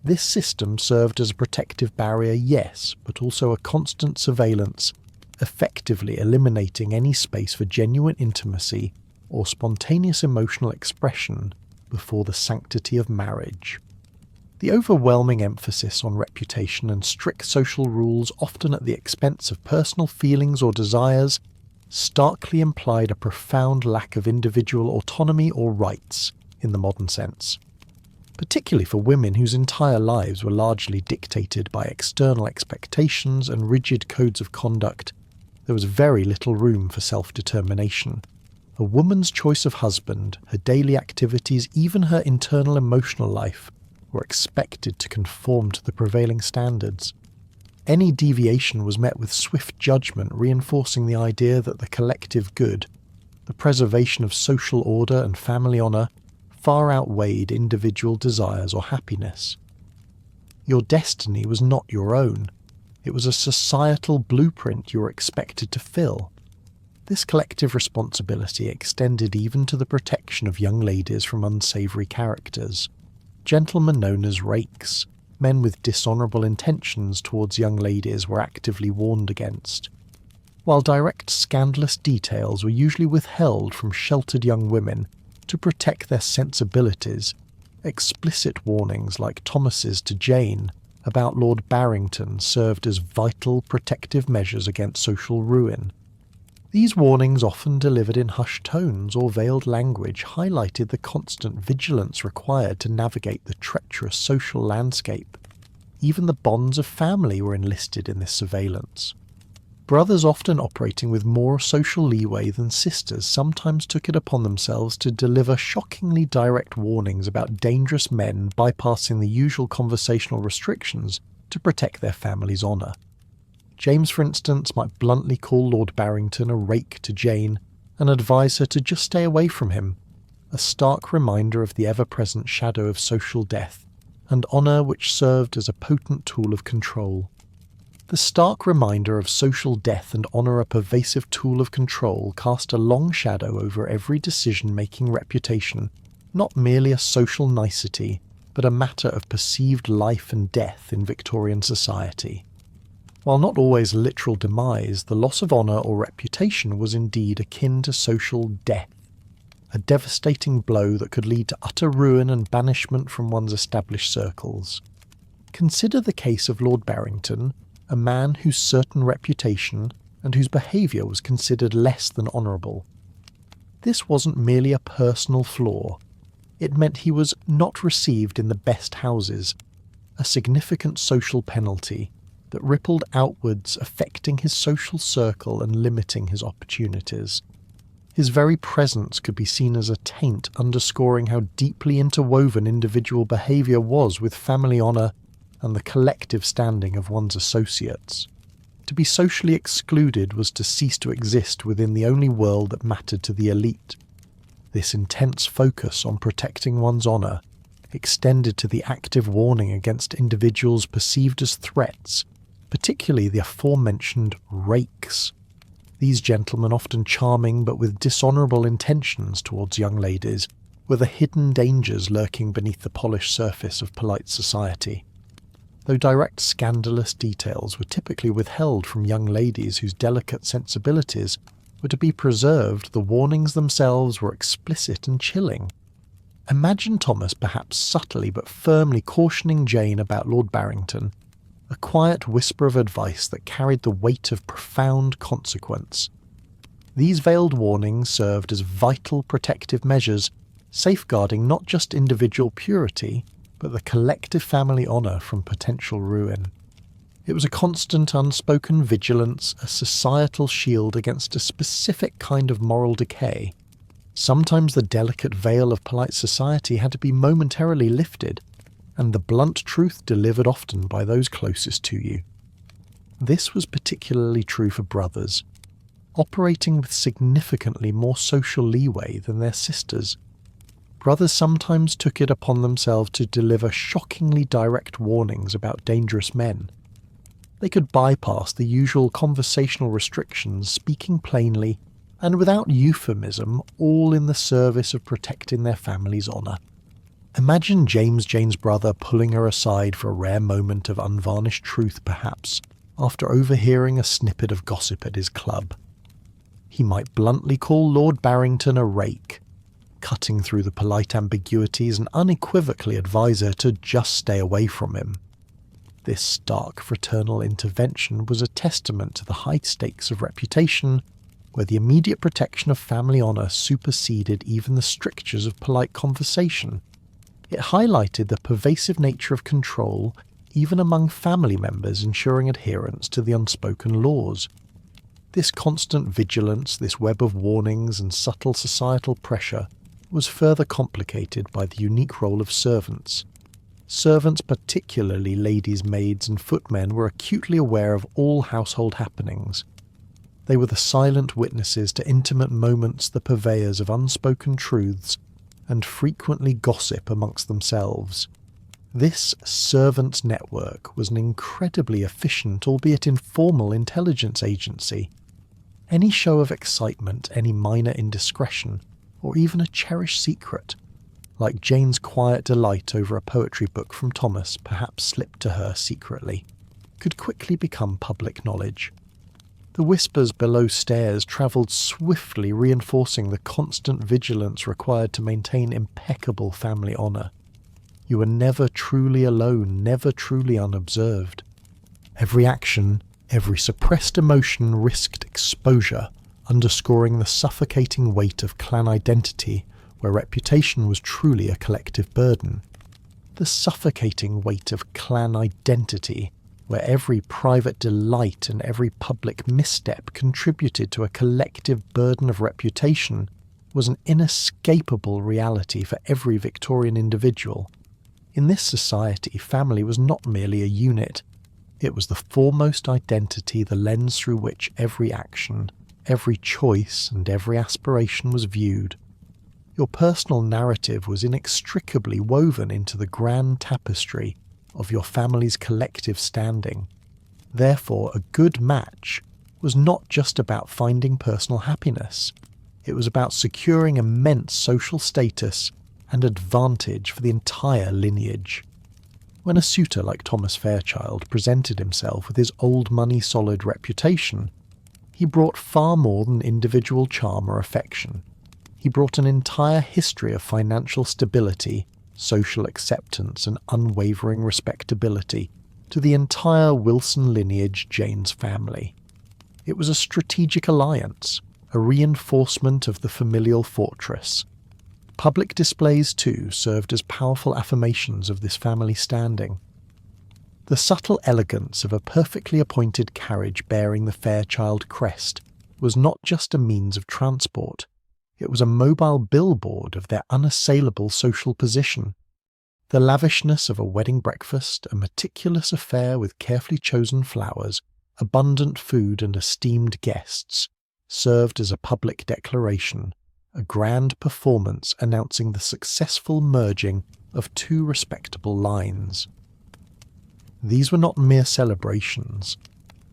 This system served as a protective barrier, yes, but also a constant surveillance, effectively eliminating any space for genuine intimacy or spontaneous emotional expression before the sanctity of marriage. The overwhelming emphasis on reputation and strict social rules, often at the expense of personal feelings or desires, starkly implied a profound lack of individual autonomy or rights in the modern sense. Particularly for women whose entire lives were largely dictated by external expectations and rigid codes of conduct, there was very little room for self-determination. A woman's choice of husband, her daily activities, even her internal emotional life, were expected to conform to the prevailing standards. Any deviation was met with swift judgment, reinforcing the idea that the collective good, the preservation of social order and family honour, far outweighed individual desires or happiness. Your destiny was not your own. It was a societal blueprint you were expected to fill. This collective responsibility extended even to the protection of young ladies from unsavoury characters. Gentlemen known as rakes, men with dishonourable intentions towards young ladies, were actively warned against. While direct scandalous details were usually withheld from sheltered young women to protect their sensibilities, explicit warnings like Thomas's to Jane about Lord Barrington served as vital protective measures against social ruin. These warnings, often delivered in hushed tones or veiled language, highlighted the constant vigilance required to navigate the treacherous social landscape. Even the bonds of family were enlisted in this surveillance. Brothers, often operating with more social leeway than sisters, sometimes took it upon themselves to deliver shockingly direct warnings about dangerous men bypassing the usual conversational restrictions to protect their family's honour. James, for instance, might bluntly call Lord Barrington a rake to Jane and advise her to just stay away from him, a stark reminder of the ever-present shadow of social death, and honour which served as a potent tool of control. The stark reminder of social death and honour, a pervasive tool of control, cast a long shadow over every decision-making reputation, not merely a social nicety, but a matter of perceived life and death in Victorian society. While not always literal demise, the loss of honour or reputation was indeed akin to social death, a devastating blow that could lead to utter ruin and banishment from one's established circles. Consider the case of Lord Barrington, a man whose certain reputation and whose behaviour was considered less than honourable. This wasn't merely a personal flaw. It meant he was not received in the best houses, a significant social penalty that rippled outwards, affecting his social circle and limiting his opportunities. His very presence could be seen as a taint, underscoring how deeply interwoven individual behaviour was with family honour and the collective standing of one's associates. To be socially excluded was to cease to exist within the only world that mattered to the elite. This intense focus on protecting one's honour extended to the active warning against individuals perceived as threats, particularly the aforementioned rakes. These gentlemen, often charming but with dishonourable intentions towards young ladies, were the hidden dangers lurking beneath the polished surface of polite society. Though direct scandalous details were typically withheld from young ladies whose delicate sensibilities were to be preserved, the warnings themselves were explicit and chilling. Imagine Thomas perhaps subtly but firmly cautioning Jane about Lord Barrington, a quiet whisper of advice that carried the weight of profound consequence. These veiled warnings served as vital protective measures, safeguarding not just individual purity, but the collective family honour from potential ruin. It was a constant unspoken vigilance, a societal shield against a specific kind of moral decay. Sometimes the delicate veil of polite society had to be momentarily lifted, and the blunt truth delivered often by those closest to you. This was particularly true for brothers, operating with significantly more social leeway than their sisters. Brothers sometimes took it upon themselves to deliver shockingly direct warnings about dangerous men. They could bypass the usual conversational restrictions, speaking plainly and without euphemism, all in the service of protecting their family's honour. Imagine Jane's brother pulling her aside for a rare moment of unvarnished truth, perhaps, after overhearing a snippet of gossip at his club. He might bluntly call Lord Barrington a rake, cutting through the polite ambiguities and unequivocally advise her to just stay away from him. This stark fraternal intervention was a testament to the high stakes of reputation, where the immediate protection of family honour superseded even the strictures of polite conversation. It highlighted the pervasive nature of control even among family members, ensuring adherence to the unspoken laws. This constant vigilance, this web of warnings and subtle societal pressure, was further complicated by the unique role of servants. Servants, particularly ladies' maids and footmen, were acutely aware of all household happenings. They were the silent witnesses to intimate moments, the purveyors of unspoken truths, and frequently gossip amongst themselves. This servants' network was an incredibly efficient, albeit informal, intelligence agency. Any show of excitement, any minor indiscretion, or even a cherished secret, like Jane's quiet delight over a poetry book from Thomas perhaps slipped to her secretly, could quickly become public knowledge. The whispers below stairs travelled swiftly, reinforcing the constant vigilance required to maintain impeccable family honour. You were never truly alone, never truly unobserved. Every action, every suppressed emotion risked exposure, underscoring the suffocating weight of clan identity, where reputation was truly a collective burden. The suffocating weight of clan identity, where every private delight and every public misstep contributed to a collective burden of reputation, was an inescapable reality for every Victorian individual. In this society, family was not merely a unit. It was the foremost identity, the lens through which every action, every choice, and every aspiration was viewed. Your personal narrative was inextricably woven into the grand tapestry of your family's collective standing. Therefore, a good match was not just about finding personal happiness. It was about securing immense social status and advantage for the entire lineage. When a suitor like Thomas Fairchild presented himself with his old money-solid reputation, he brought far more than individual charm or affection. He brought an entire history of financial stability, social acceptance, and unwavering respectability to the entire Wilson lineage Jane's family. It was a strategic alliance, a reinforcement of the familial fortress. Public displays, too, served as powerful affirmations of this family standing. The subtle elegance of a perfectly appointed carriage bearing the Fairchild crest was not just a means of transport, it was a mobile billboard of their unassailable social position. The lavishness of a wedding breakfast, a meticulous affair with carefully chosen flowers, abundant food and esteemed guests, served as a public declaration, a grand performance announcing the successful merging of two respectable lines. These were not mere celebrations.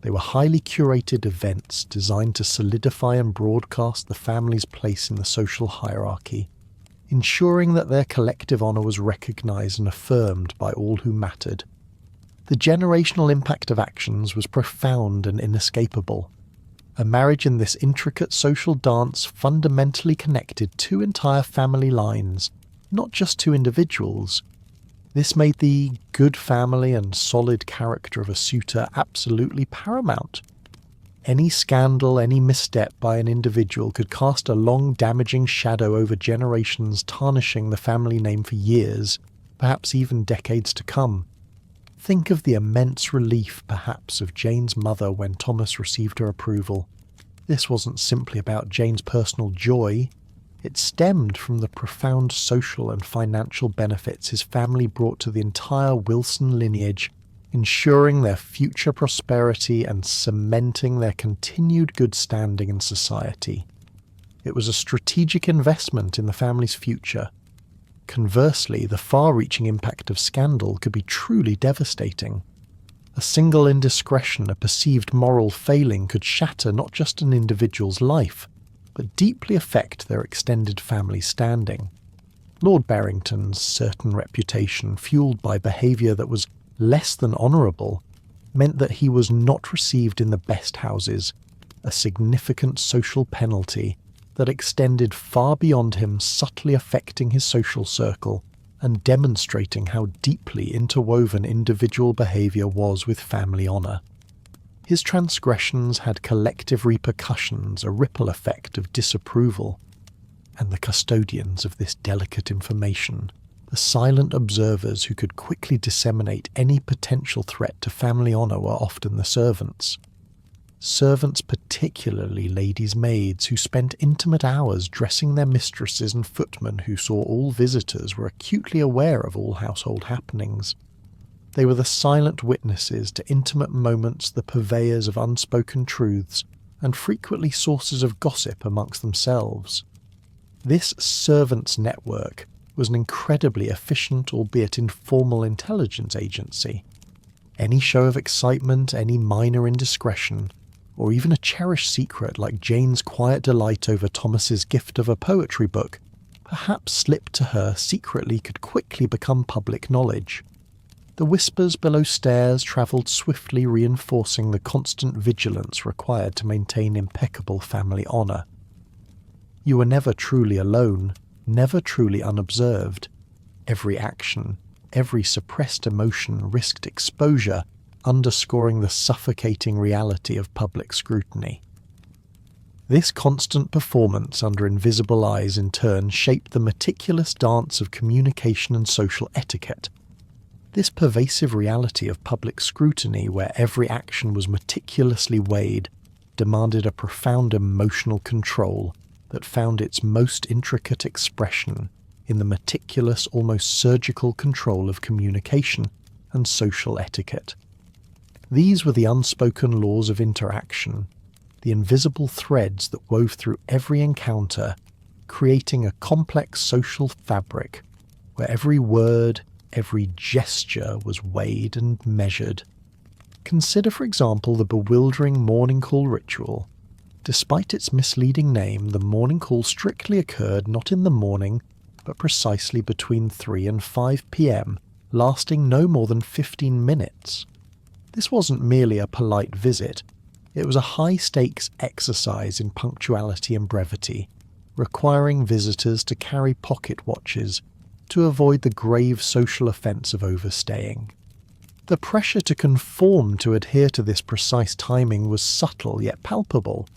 They were highly curated events designed to solidify and broadcast the family's place in the social hierarchy, ensuring that their collective honour was recognised and affirmed by all who mattered. The generational impact of actions was profound and inescapable. A marriage in this intricate social dance fundamentally connected two entire family lines, not just two individuals. This made the good family and solid character of a suitor absolutely paramount. Any scandal, any misstep by an individual could cast a long damaging shadow over generations, tarnishing the family name for years, perhaps even decades to come. Think of the immense relief, perhaps, of Jane's mother when Thomas received her approval. This wasn't simply about Jane's personal joy. It stemmed from the profound social and financial benefits his family brought to the entire Wilson lineage, ensuring their future prosperity and cementing their continued good standing in society. It was a strategic investment in the family's future. Conversely, the far-reaching impact of scandal could be truly devastating. A single indiscretion, a perceived moral failing, could shatter not just an individual's life, but deeply affect their extended family standing. Lord Barrington's certain reputation, fueled by behaviour that was less than honourable, meant that he was not received in the best houses, a significant social penalty that extended far beyond him, subtly affecting his social circle and demonstrating how deeply interwoven individual behaviour was with family honour. His transgressions had collective repercussions, a ripple effect of disapproval, and the custodians of this delicate information, the silent observers who could quickly disseminate any potential threat to family honour, were often the servants. Servants, particularly ladies' maids, who spent intimate hours dressing their mistresses, and footmen who saw all visitors, were acutely aware of all household happenings. They were the silent witnesses to intimate moments, the purveyors of unspoken truths, and frequently sources of gossip amongst themselves. This servants' network was an incredibly efficient, albeit informal, intelligence agency. Any show of excitement, any minor indiscretion, or even a cherished secret like Jane's quiet delight over Thomas's gift of a poetry book, perhaps slipped to her secretly, could quickly become public knowledge. The whispers below stairs travelled swiftly, reinforcing the constant vigilance required to maintain impeccable family honour. You were never truly alone, never truly unobserved. Every action, every suppressed emotion risked exposure, underscoring the suffocating reality of public scrutiny. This constant performance under invisible eyes in turn shaped the meticulous dance of communication and social etiquette. This pervasive reality of public scrutiny, where every action was meticulously weighed, demanded a profound emotional control that found its most intricate expression in the meticulous, almost surgical control of communication and social etiquette. These were the unspoken laws of interaction, the invisible threads that wove through every encounter, creating a complex social fabric where every word, every gesture was weighed and measured. Consider, for example, the bewildering morning call ritual. Despite its misleading name, the morning call strictly occurred not in the morning, but precisely between 3 and 5 p.m., lasting no more than 15 minutes. This wasn't merely a polite visit, it was a high-stakes exercise in punctuality and brevity, requiring visitors to carry pocket watches to avoid the grave social offence of overstaying. The pressure to conform to adhere to this precise timing was subtle yet palpable.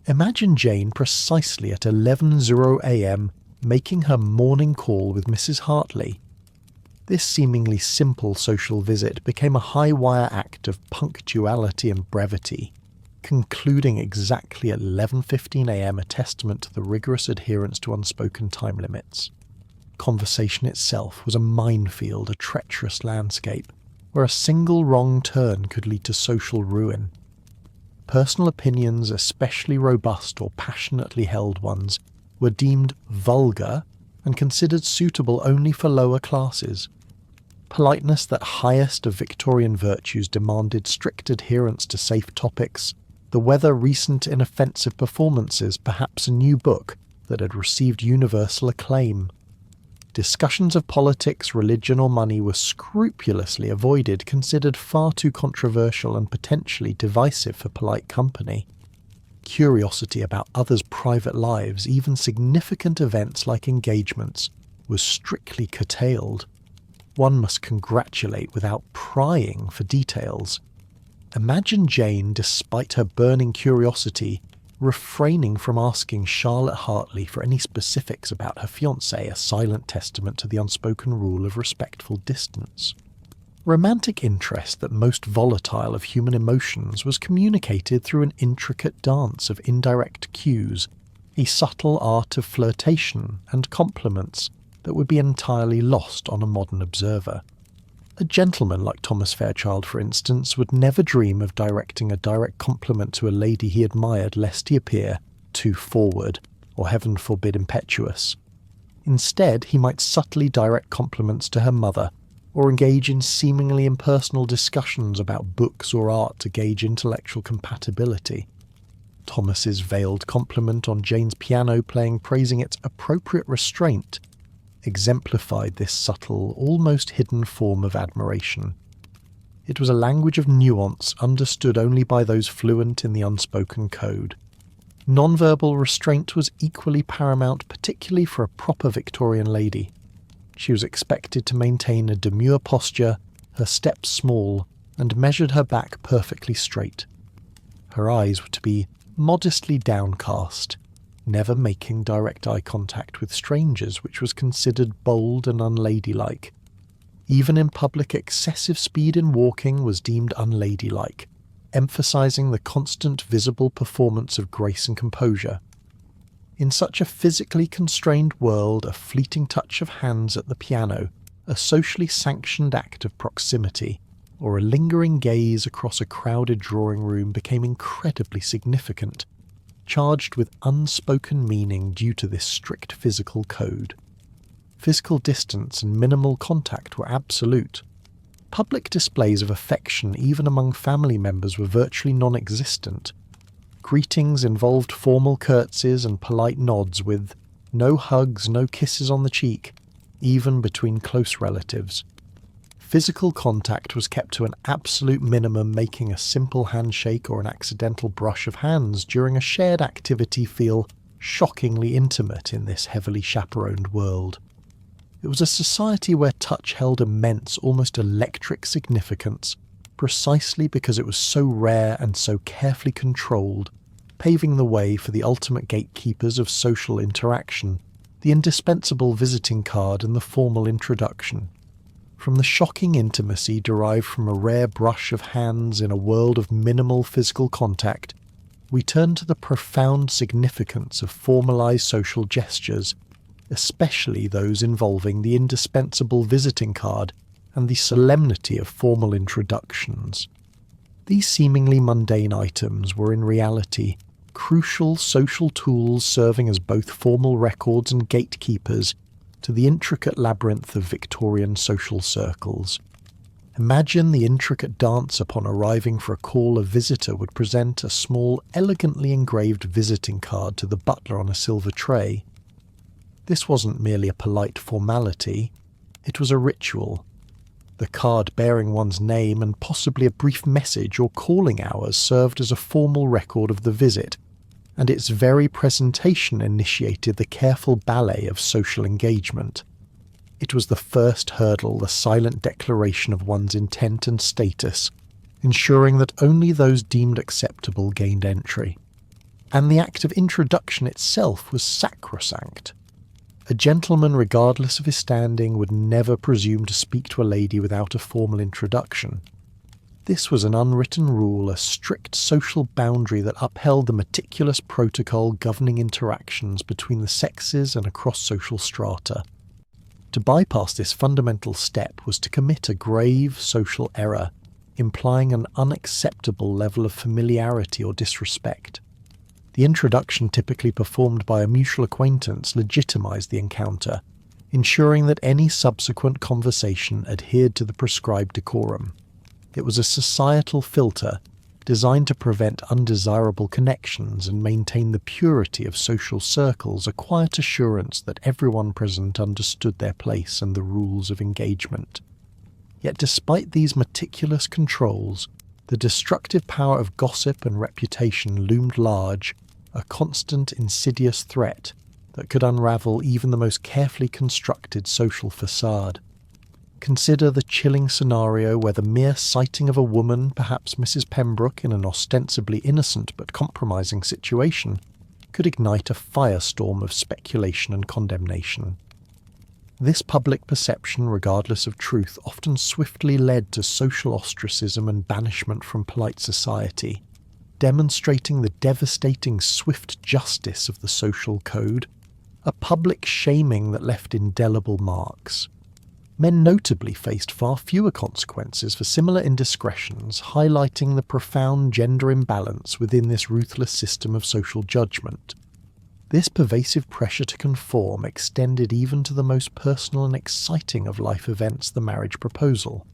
Imagine Jane precisely at 11:00 a.m. making her morning call with Mrs. Hartley. This seemingly simple social visit became a high-wire act of punctuality and brevity, concluding exactly at 11:15 a.m., a testament to the rigorous adherence to unspoken time limits. Conversation itself was a minefield, a treacherous landscape, where a single wrong turn could lead to social ruin. Personal opinions, especially robust or passionately held ones, were deemed vulgar and considered suitable only for lower classes. Politeness, that highest of Victorian virtues, demanded strict adherence to safe topics, the weather, recent inoffensive performances, perhaps a new book that had received universal acclaim. Discussions of politics, religion or money were scrupulously avoided, considered far too controversial and potentially divisive for polite company. Curiosity about others' private lives, even significant events like engagements, was strictly curtailed. One must congratulate without prying for details. Imagine Jane, despite her burning curiosity, refraining from asking Charlotte Hartley for any specifics about her fiancé, a silent testament to the unspoken rule of respectful distance. Romantic interest, that most volatile of human emotions, was communicated through an intricate dance of indirect cues, a subtle art of flirtation and compliments that would be entirely lost on a modern observer. A gentleman like Thomas Fairchild, for instance, would never dream of directing a direct compliment to a lady he admired lest he appear too forward, or heaven forbid impetuous. Instead, he might subtly direct compliments to her mother, or engage in seemingly impersonal discussions about books or art to gauge intellectual compatibility. Thomas's veiled compliment on Jane's piano playing, praising its appropriate restraint, exemplified this subtle, almost hidden form of admiration. It was a language of nuance understood only by those fluent in the unspoken code. Nonverbal restraint was equally paramount, particularly for a proper Victorian lady. She was expected to maintain a demure posture, her steps small, and measured her back perfectly straight. Her eyes were to be modestly downcast, never making direct eye contact with strangers, which was considered bold and unladylike. Even in public, excessive speed in walking was deemed unladylike, emphasizing the constant visible performance of grace and composure. In such a physically constrained world, a fleeting touch of hands at the piano, a socially sanctioned act of proximity, or a lingering gaze across a crowded drawing room became incredibly significant, charged with unspoken meaning due to this strict physical code. Physical distance and minimal contact were absolute. Public displays of affection, even among family members, were virtually non-existent. Greetings involved formal curtsies and polite nods, with no hugs, no kisses on the cheek, even between close relatives. Physical contact was kept to an absolute minimum, making a simple handshake or an accidental brush of hands during a shared activity feel shockingly intimate in this heavily chaperoned world. It was a society where touch held immense, almost electric significance, precisely because it was so rare and so carefully controlled, paving the way for the ultimate gatekeepers of social interaction, the indispensable visiting card and the formal introduction. From the shocking intimacy derived from a rare brush of hands in a world of minimal physical contact, we turn to the profound significance of formalized social gestures, especially those involving the indispensable visiting card and the solemnity of formal introductions. These seemingly mundane items were in reality crucial social tools serving as both formal records and gatekeepers to the intricate labyrinth of Victorian social circles. Imagine the intricate dance upon arriving for a call. A visitor would present a small, elegantly engraved visiting card to the butler on a silver tray. This wasn't merely a polite formality, it was a ritual. The card bearing one's name and possibly a brief message or calling hours served as a formal record of the visit, and its very presentation initiated the careful ballet of social engagement. It was the first hurdle, the silent declaration of one's intent and status, ensuring that only those deemed acceptable gained entry. And the act of introduction itself was sacrosanct. A gentleman, regardless of his standing, would never presume to speak to a lady without a formal introduction. This was an unwritten rule, a strict social boundary that upheld the meticulous protocol governing interactions between the sexes and across social strata. To bypass this fundamental step was to commit a grave social error, implying an unacceptable level of familiarity or disrespect. The introduction, typically performed by a mutual acquaintance, legitimized the encounter, ensuring that any subsequent conversation adhered to the prescribed decorum. It was a societal filter designed to prevent undesirable connections and maintain the purity of social circles, a quiet assurance that everyone present understood their place and the rules of engagement. Yet despite these meticulous controls, The destructive power of gossip and reputation loomed large, a constant, insidious threat that could unravel even the most carefully constructed social facade. Consider the chilling scenario where the mere sighting of a woman, perhaps Mrs. Pembroke, in an ostensibly innocent but compromising situation, could ignite a firestorm of speculation and condemnation. This public perception, regardless of truth, often swiftly led to social ostracism and banishment from polite society, demonstrating the devastating swift justice of the social code, a public shaming that left indelible marks. Men notably faced far fewer consequences for similar indiscretions, highlighting the profound gender imbalance within this ruthless system of social judgment. This pervasive pressure to conform extended even to the most personal and exciting of life events, the marriage proposal.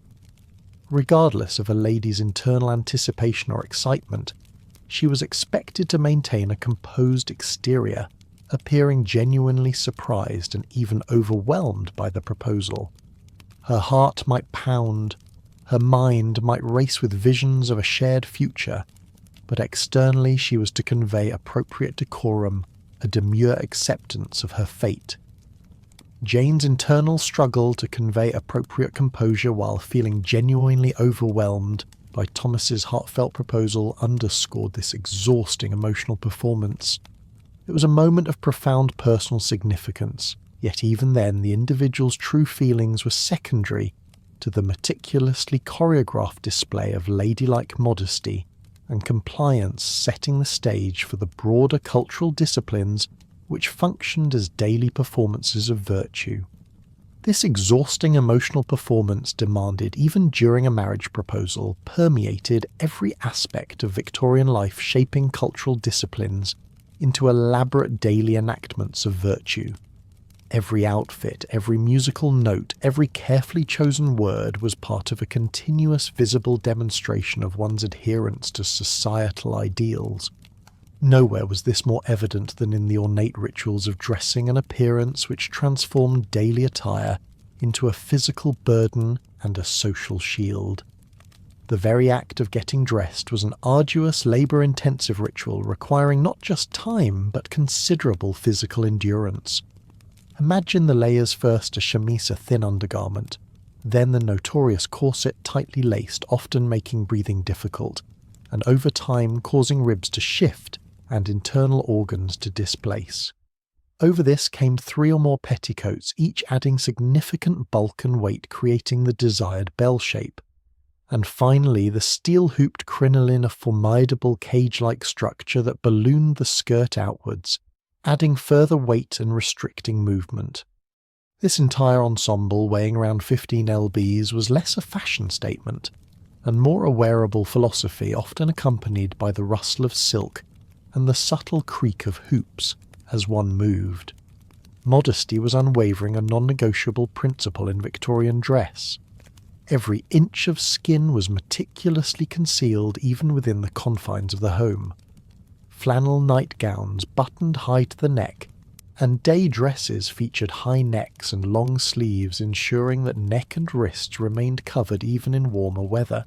Regardless of a lady's internal anticipation or excitement, she was expected to maintain a composed exterior, appearing genuinely surprised and even overwhelmed by the proposal. Her heart might pound, her mind might race with visions of a shared future, but externally she was to convey appropriate decorum, a demure acceptance of her fate. Jane's internal struggle to convey appropriate composure while feeling genuinely overwhelmed by Thomas's heartfelt proposal underscored this exhausting emotional performance. It was a moment of profound personal significance, yet even then the individual's true feelings were secondary to the meticulously choreographed display of ladylike modesty and compliance, setting the stage for the broader cultural disciplines which functioned as daily performances of virtue. This exhausting emotional performance demanded, even during a marriage proposal, permeated every aspect of Victorian life, shaping cultural disciplines into elaborate daily enactments of virtue. Every outfit, every musical note, every carefully chosen word was part of a continuous visible demonstration of one's adherence to societal ideals. Nowhere was this more evident than in the ornate rituals of dressing and appearance which transformed daily attire into a physical burden and a social shield. The very act of getting dressed was an arduous, labour-intensive ritual requiring not just time but considerable physical endurance. Imagine the layers: first a chemise, a thin undergarment, then the notorious corset tightly laced, often making breathing difficult, and over time causing ribs to shift and internal organs to displace. Over this came 3 or more petticoats, each adding significant bulk and weight, creating the desired bell shape. And finally the steel-hooped crinoline, a formidable cage-like structure that ballooned the skirt outwards, adding further weight and restricting movement. This entire ensemble, weighing around 15 lbs, was less a fashion statement, and more a wearable philosophy, often accompanied by the rustle of silk and the subtle creak of hoops as one moved. Modesty was unwavering, a non-negotiable principle in Victorian dress. Every inch of skin was meticulously concealed even within the confines of the home. Flannel nightgowns buttoned high to the neck, and day dresses featured high necks and long sleeves, ensuring that neck and wrists remained covered even in warmer weather.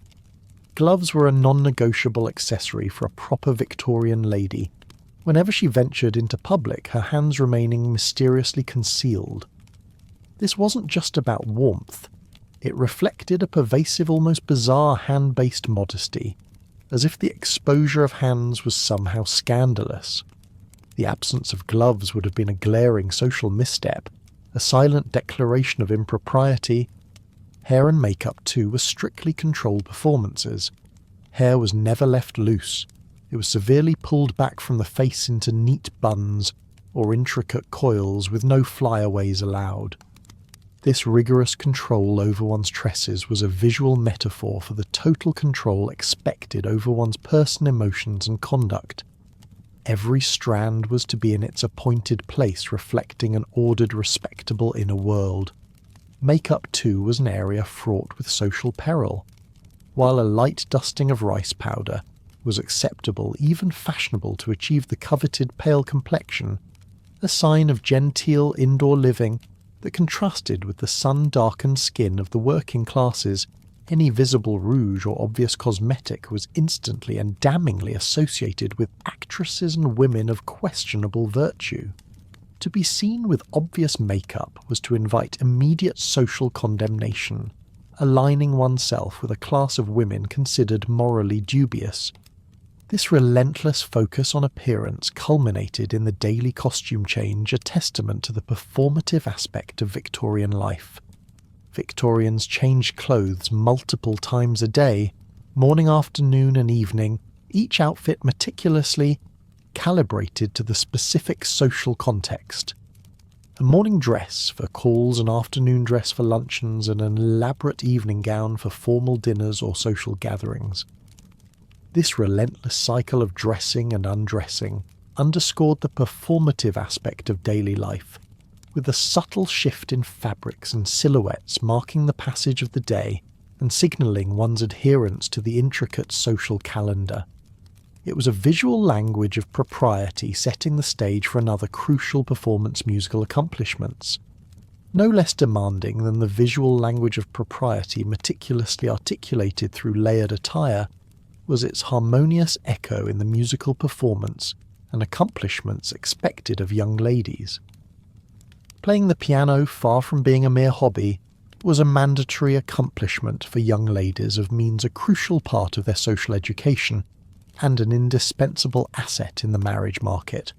Gloves were a non-negotiable accessory for a proper Victorian lady, whenever she ventured into public, her hands remaining mysteriously concealed. This wasn't just about warmth. It reflected a pervasive, almost bizarre hand-based modesty, as if the exposure of hands was somehow scandalous. The absence of gloves would have been a glaring social misstep, a silent declaration of impropriety. Hair and makeup, too, were strictly controlled performances. Hair was never left loose. It was severely pulled back from the face into neat buns or intricate coils, with no flyaways allowed. This rigorous control over one's tresses was a visual metaphor for the total control expected over one's person, emotions and conduct. Every strand was to be in its appointed place, reflecting an ordered, respectable inner world. Makeup, too, was an area fraught with social peril. While a light dusting of rice powder was acceptable, even fashionable, to achieve the coveted pale complexion, a sign of genteel indoor living that contrasted with the sun-darkened skin of the working classes, Any visible rouge or obvious cosmetic was instantly and damningly associated with actresses and women of questionable virtue. To be seen with obvious makeup was to invite immediate social condemnation, aligning oneself with a class of women considered morally dubious. This relentless focus on appearance culminated in the daily costume change, a testament to the performative aspect of Victorian life. Victorians changed clothes multiple times a day, morning, afternoon and evening, each outfit meticulously calibrated to the specific social context. A morning dress for calls, an afternoon dress for luncheons, and an elaborate evening gown for formal dinners or social gatherings. This relentless cycle of dressing and undressing underscored the performative aspect of daily life, with a subtle shift in fabrics and silhouettes marking the passage of the day and signalling one's adherence to the intricate social calendar. It was a visual language of propriety, setting the stage for another crucial performance musical accomplishments. No less demanding than the visual language of propriety meticulously articulated through layered attire was its harmonious echo in the musical performance and accomplishments expected of young ladies. Playing the piano, far from being a mere hobby, was a mandatory accomplishment for young ladies of means, a crucial part of their social education, and an indispensable asset in the marriage market.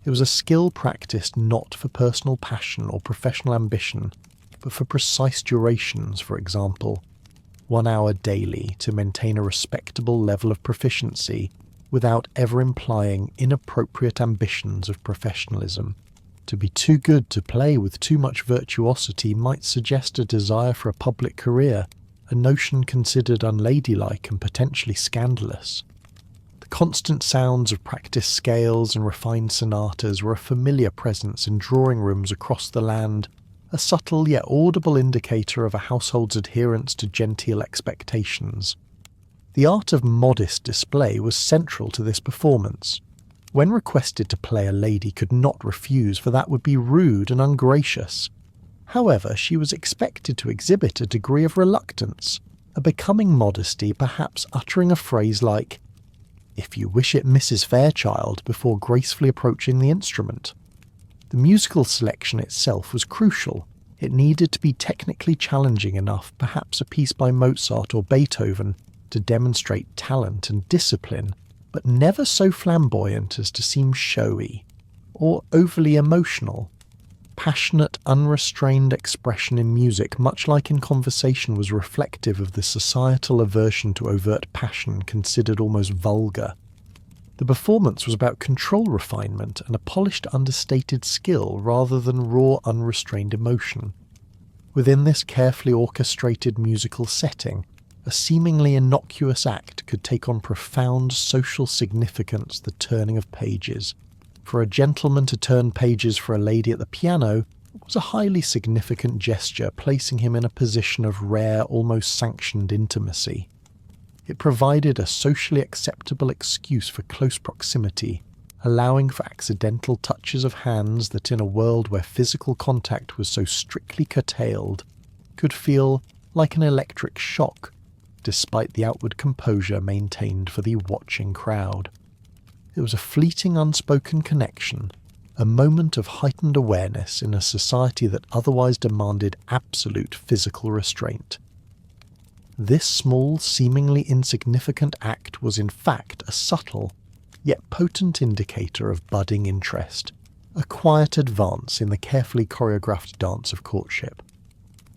It was a skill practiced not for personal passion or professional ambition, but for precise durations, for example, 1 hour daily to maintain a respectable level of proficiency without ever implying inappropriate ambitions of professionalism. To be too good to play with too much virtuosity might suggest a desire for a public career, a notion considered unladylike and potentially scandalous. The constant sounds of practiced scales and refined sonatas were a familiar presence in drawing rooms across the land, a subtle yet audible indicator of a household's adherence to genteel expectations. The art of modest display was central to this performance. When requested to play, a lady could not refuse, for that would be rude and ungracious. However, she was expected to exhibit a degree of reluctance, a becoming modesty, perhaps uttering a phrase like, "If you wish it, Mrs. Fairchild," before gracefully approaching the instrument. The musical selection itself was crucial. It needed to be technically challenging enough, perhaps a piece by Mozart or Beethoven, to demonstrate talent and discipline, but never so flamboyant as to seem showy or overly emotional. Passionate, unrestrained expression in music, much like in conversation, was reflective of the societal aversion to overt passion considered almost vulgar. The performance was about control, refinement, and a polished, understated skill rather than raw, unrestrained emotion. Within this carefully orchestrated musical setting, a seemingly innocuous act could take on profound social significance, the turning of pages. For a gentleman to turn pages for a lady at the piano was a highly significant gesture, placing him in a position of rare, almost sanctioned intimacy. It provided a socially acceptable excuse for close proximity, allowing for accidental touches of hands that, in a world where physical contact was so strictly curtailed, could feel like an electric shock, despite the outward composure maintained for the watching crowd. It was a fleeting, unspoken connection, a moment of heightened awareness in a society that otherwise demanded absolute physical restraint. This small, seemingly insignificant act was in fact a subtle, yet potent indicator of budding interest, a quiet advance in the carefully choreographed dance of courtship.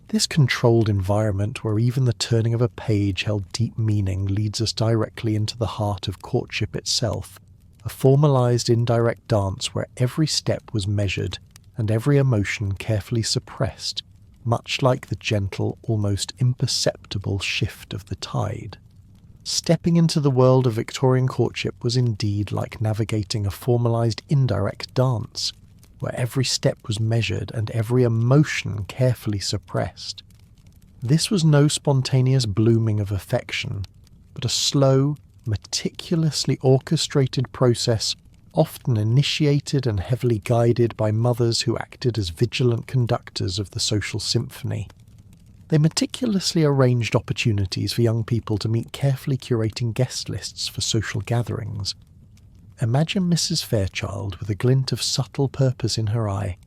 This controlled environment, where even the turning of a page held deep meaning, leads us directly into the heart of courtship itself, a formalized indirect dance where every step was measured and every emotion carefully suppressed, much like the gentle, almost imperceptible shift of the tide. Stepping into the world of Victorian courtship was indeed like navigating a formalized indirect dance, where every step was measured and every emotion carefully suppressed. This was no spontaneous blooming of affection, but a slow, meticulously orchestrated process, often initiated and heavily guided by mothers who acted as vigilant conductors of the social symphony. They meticulously arranged opportunities for young people to meet carefully curating guest lists for social gatherings. Imagine Mrs. Fairchild with a glint of subtle purpose in her eye,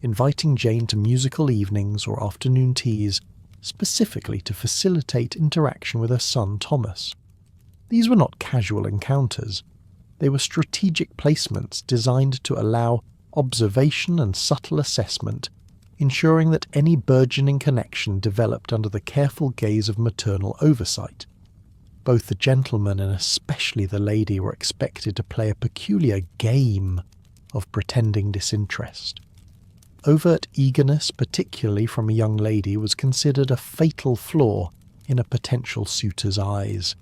inviting Jane to musical evenings or afternoon teas, specifically to facilitate interaction with her son Thomas. These were not casual encounters. They were strategic placements designed to allow observation and subtle assessment, ensuring that any burgeoning connection developed under the careful gaze of maternal oversight. Both the gentleman and especially the lady were expected to play a peculiar game of pretending disinterest. Overt eagerness, particularly from a young lady, was considered a fatal flaw in a potential suitor's eyes.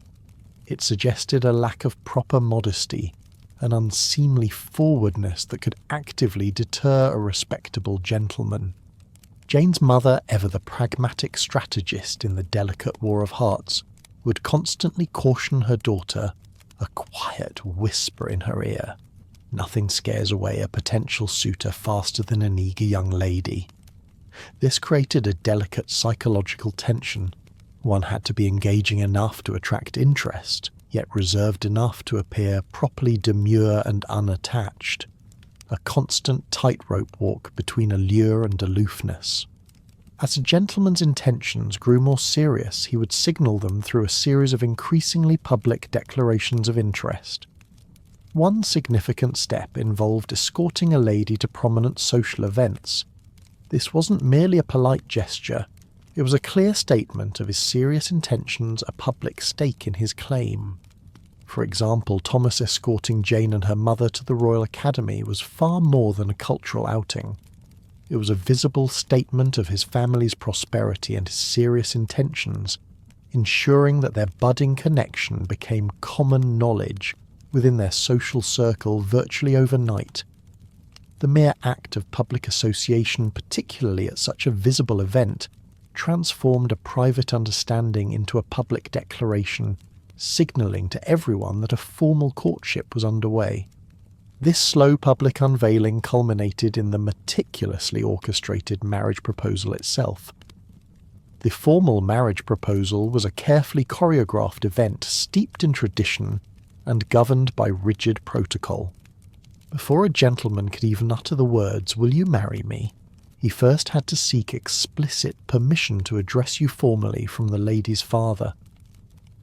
It suggested a lack of proper modesty, an unseemly forwardness that could actively deter a respectable gentleman. Jane's mother, ever the pragmatic strategist in the delicate war of hearts, would constantly caution her daughter, a quiet whisper in her ear. Nothing scares away a potential suitor faster than an eager young lady. This created a delicate psychological tension. One had to be engaging enough to attract interest, yet reserved enough to appear properly demure and unattached. A constant tightrope walk between allure and aloofness. As a gentleman's intentions grew more serious, he would signal them through a series of increasingly public declarations of interest. One significant step involved escorting a lady to prominent social events. This wasn't merely a polite gesture, it was a clear statement of his serious intentions, a public stake in his claim. For example, Thomas escorting Jane and her mother to the Royal Academy was far more than a cultural outing. It was a visible statement of his family's prosperity and his serious intentions, ensuring that their budding connection became common knowledge within their social circle virtually overnight. The mere act of public association, particularly at such a visible event, transformed a private understanding into a public declaration, signalling to everyone that a formal courtship was underway. This slow public unveiling culminated in the meticulously orchestrated marriage proposal itself. The formal marriage proposal was a carefully choreographed event steeped in tradition and governed by rigid protocol. Before a gentleman could even utter the words, "Will you marry me?" he first had to seek explicit permission to address you formally from the lady's father.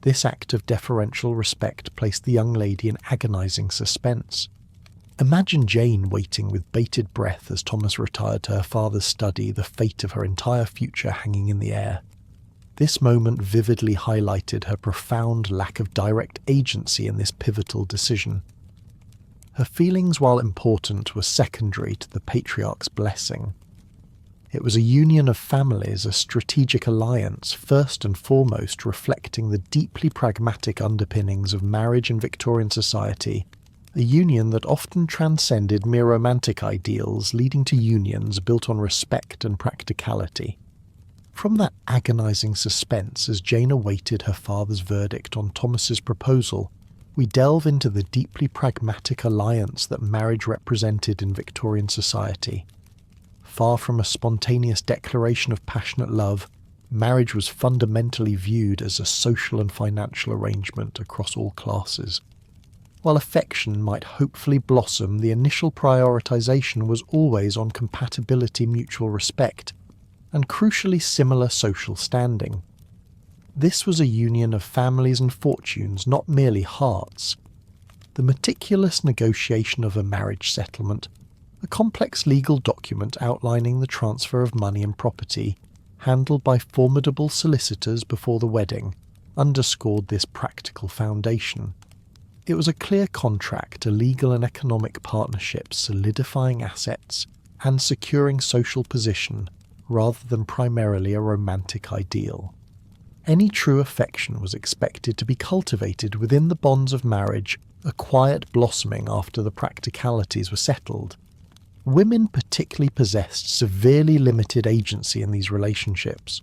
This act of deferential respect placed the young lady in agonizing suspense. Imagine Jane waiting with bated breath as Thomas retired to her father's study, the fate of her entire future hanging in the air. This moment vividly highlighted her profound lack of direct agency in this pivotal decision. Her feelings, while important, were secondary to the patriarch's blessing. It was a union of families, a strategic alliance, first and foremost reflecting the deeply pragmatic underpinnings of marriage in Victorian society, a union that often transcended mere romantic ideals, leading to unions built on respect and practicality. From that agonizing suspense as Jane awaited her father's verdict on Thomas's proposal, we delve into the deeply pragmatic alliance that marriage represented in Victorian society. Far from a spontaneous declaration of passionate love, marriage was fundamentally viewed as a social and financial arrangement across all classes. While affection might hopefully blossom, the initial prioritization was always on compatibility, mutual respect, and crucially similar social standing. This was a union of families and fortunes, not merely hearts. The meticulous negotiation of a marriage settlement, a complex legal document outlining the transfer of money and property, handled by formidable solicitors before the wedding, underscored this practical foundation. It was a clear contract, a legal and economic partnership solidifying assets and securing social position, rather than primarily a romantic ideal. Any true affection was expected to be cultivated within the bonds of marriage, a quiet blossoming after the practicalities were settled. Women particularly possessed severely limited agency in these relationships.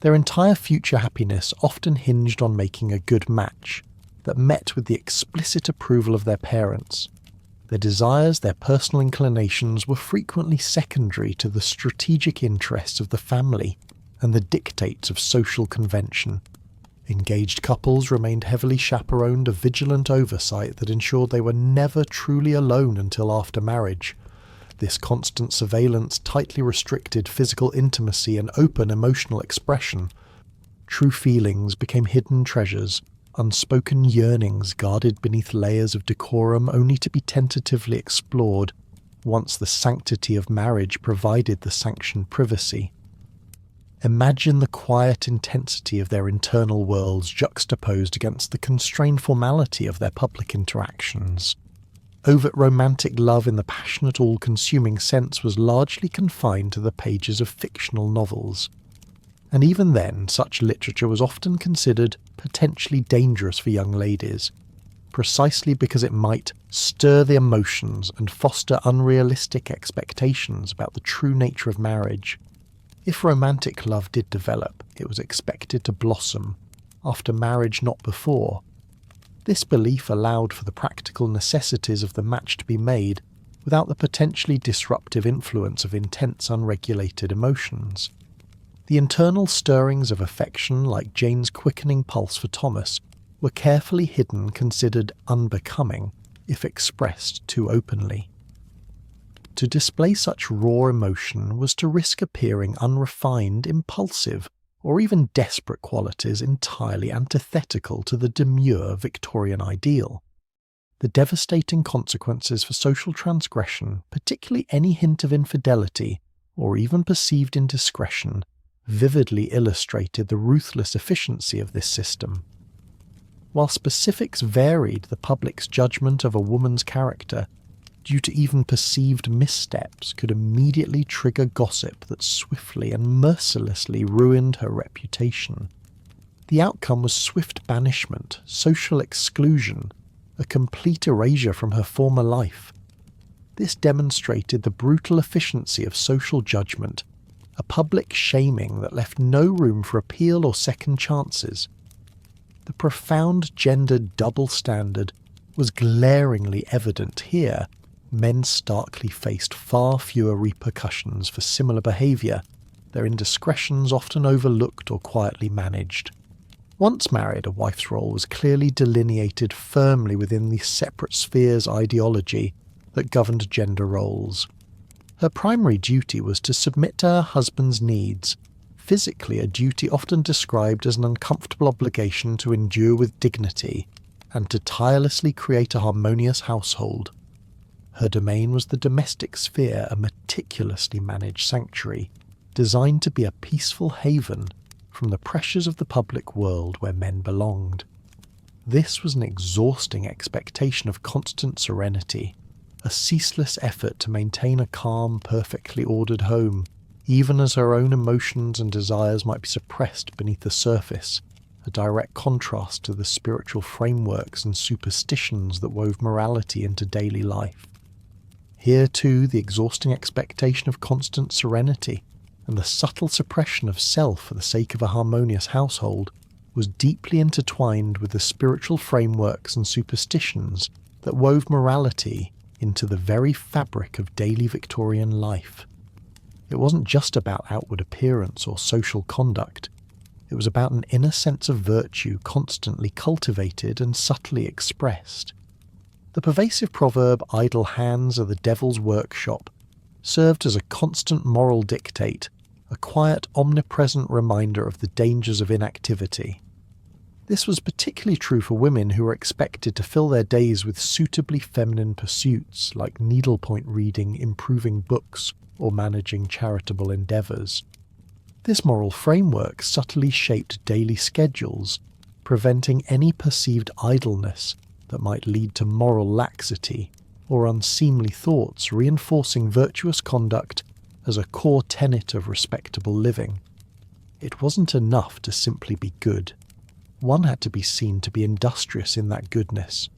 Their entire future happiness often hinged on making a good match that met with the explicit approval of their parents. Their desires, their personal inclinations were frequently secondary to the strategic interests of the family, and the dictates of social convention. Engaged couples remained heavily chaperoned, a vigilant oversight that ensured they were never truly alone until after marriage. This constant surveillance tightly restricted physical intimacy and open emotional expression. True feelings became hidden treasures, unspoken yearnings guarded beneath layers of decorum only to be tentatively explored once the sanctity of marriage provided the sanctioned privacy. Imagine the quiet intensity of their internal worlds juxtaposed against the constrained formality of their public interactions. Overt romantic love in the passionate, all-consuming sense was largely confined to the pages of fictional novels. And even then, such literature was often considered potentially dangerous for young ladies, precisely because it might stir the emotions and foster unrealistic expectations about the true nature of marriage. If romantic love did develop, it was expected to blossom after marriage, not before. This belief allowed for the practical necessities of the match to be made without the potentially disruptive influence of intense, unregulated emotions. The internal stirrings of affection, like Jane's quickening pulse for Thomas, were carefully hidden, considered unbecoming if expressed too openly. To display such raw emotion was to risk appearing unrefined, impulsive, or even desperate qualities entirely antithetical to the demure Victorian ideal. The devastating consequences for social transgression, particularly any hint of infidelity or even perceived indiscretion, vividly illustrated the ruthless efficiency of this system. While specifics varied the public's judgment of a woman's character, due to even perceived missteps could immediately trigger gossip that swiftly and mercilessly ruined her reputation. The outcome was swift banishment, social exclusion, a complete erasure from her former life. This demonstrated the brutal efficiency of social judgment, a public shaming that left no room for appeal or second chances. The profound gender double standard was glaringly evident here. Men starkly faced far fewer repercussions for similar behaviour, their indiscretions often overlooked or quietly managed. Once married, a wife's role was clearly delineated firmly within the separate spheres ideology that governed gender roles. Her primary duty was to submit to her husband's needs, physically a duty often described as an uncomfortable obligation to endure with dignity, and to tirelessly create a harmonious household. Her domain was the domestic sphere, a meticulously managed sanctuary, designed to be a peaceful haven from the pressures of the public world where men belonged. This was an exhausting expectation of constant serenity, a ceaseless effort to maintain a calm, perfectly ordered home, even as her own emotions and desires might be suppressed beneath the surface, a direct contrast to the spiritual frameworks and superstitions that wove morality into daily life. Here, too, the exhausting expectation of constant serenity and the subtle suppression of self for the sake of a harmonious household was deeply intertwined with the spiritual frameworks and superstitions that wove morality into the very fabric of daily Victorian life. It wasn't just about outward appearance or social conduct. It was about an inner sense of virtue constantly cultivated and subtly expressed. The pervasive proverb, "idle hands are the devil's workshop," served as a constant moral dictate, a quiet, omnipresent reminder of the dangers of inactivity. This was particularly true for women who were expected to fill their days with suitably feminine pursuits like needlepoint reading, improving books, or managing charitable endeavours. This moral framework subtly shaped daily schedules, preventing any perceived idleness that might lead to moral laxity or unseemly thoughts, reinforcing virtuous conduct as a core tenet of respectable living. It wasn't enough to simply be good. One had to be seen to be industrious in that goodness.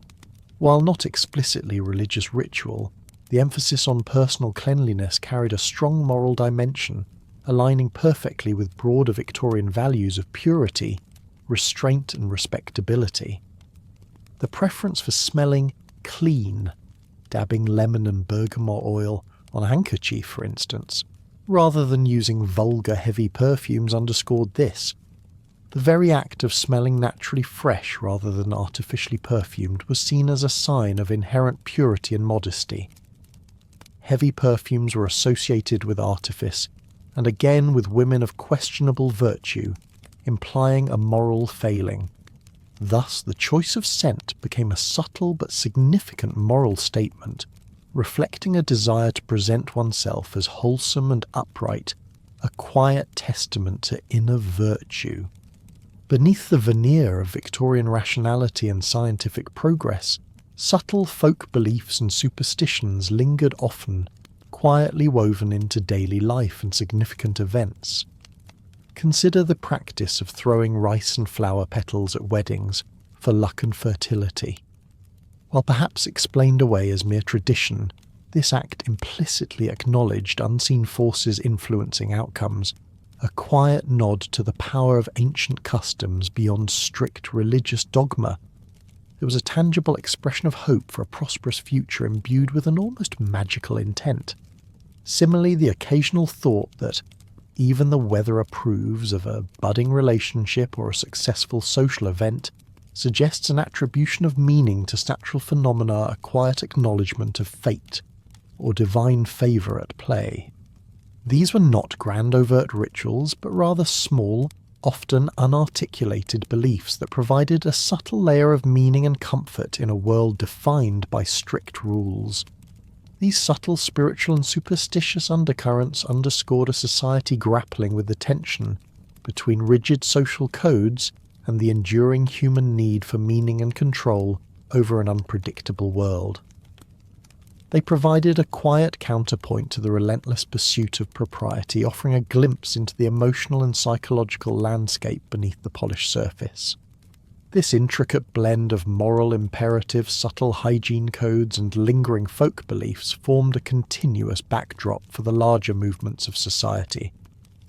While not explicitly religious ritual, the emphasis on personal cleanliness carried a strong moral dimension, aligning perfectly with broader Victorian values of purity, restraint and respectability. The preference for smelling clean, dabbing lemon and bergamot oil on a handkerchief, for instance, rather than using vulgar heavy perfumes underscored this. The very act of smelling naturally fresh rather than artificially perfumed was seen as a sign of inherent purity and modesty. Heavy perfumes were associated with artifice, and again with women of questionable virtue, implying a moral failing. Thus, the choice of scent became a subtle but significant moral statement, reflecting a desire to present oneself as wholesome and upright, a quiet testament to inner virtue. Beneath the veneer of Victorian rationality and scientific progress, subtle folk beliefs and superstitions lingered often, quietly woven into daily life and significant events. Consider the practice of throwing rice and flower petals at weddings for luck and fertility. While perhaps explained away as mere tradition, this act implicitly acknowledged unseen forces influencing outcomes, a quiet nod to the power of ancient customs beyond strict religious dogma. There was a tangible expression of hope for a prosperous future imbued with an almost magical intent. Similarly, the occasional thought that even the weather approves of a budding relationship or a successful social event suggests an attribution of meaning to natural phenomena, a quiet acknowledgement of fate or divine favour at play. These were not grand overt rituals, but rather small, often unarticulated beliefs that provided a subtle layer of meaning and comfort in a world defined by strict rules. These subtle spiritual and superstitious undercurrents underscored a society grappling with the tension between rigid social codes and the enduring human need for meaning and control over an unpredictable world. They provided a quiet counterpoint to the relentless pursuit of propriety, offering a glimpse into the emotional and psychological landscape beneath the polished surface. This intricate blend of moral imperatives, subtle hygiene codes, and lingering folk beliefs formed a continuous backdrop for the larger movements of society,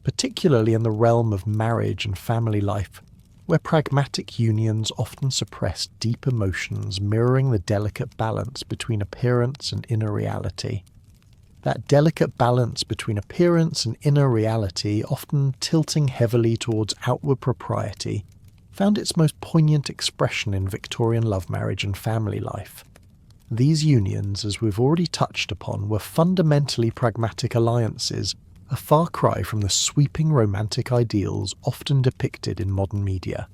particularly in the realm of marriage and family life, where pragmatic unions often suppressed deep emotions, mirroring the delicate balance between appearance and inner reality. That delicate balance between appearance and inner reality, often tilting heavily towards outward propriety, found its most poignant expression in Victorian love marriage and family life. These unions, as we've already touched upon, were fundamentally pragmatic alliances, a far cry from the sweeping romantic ideals often depicted in modern media.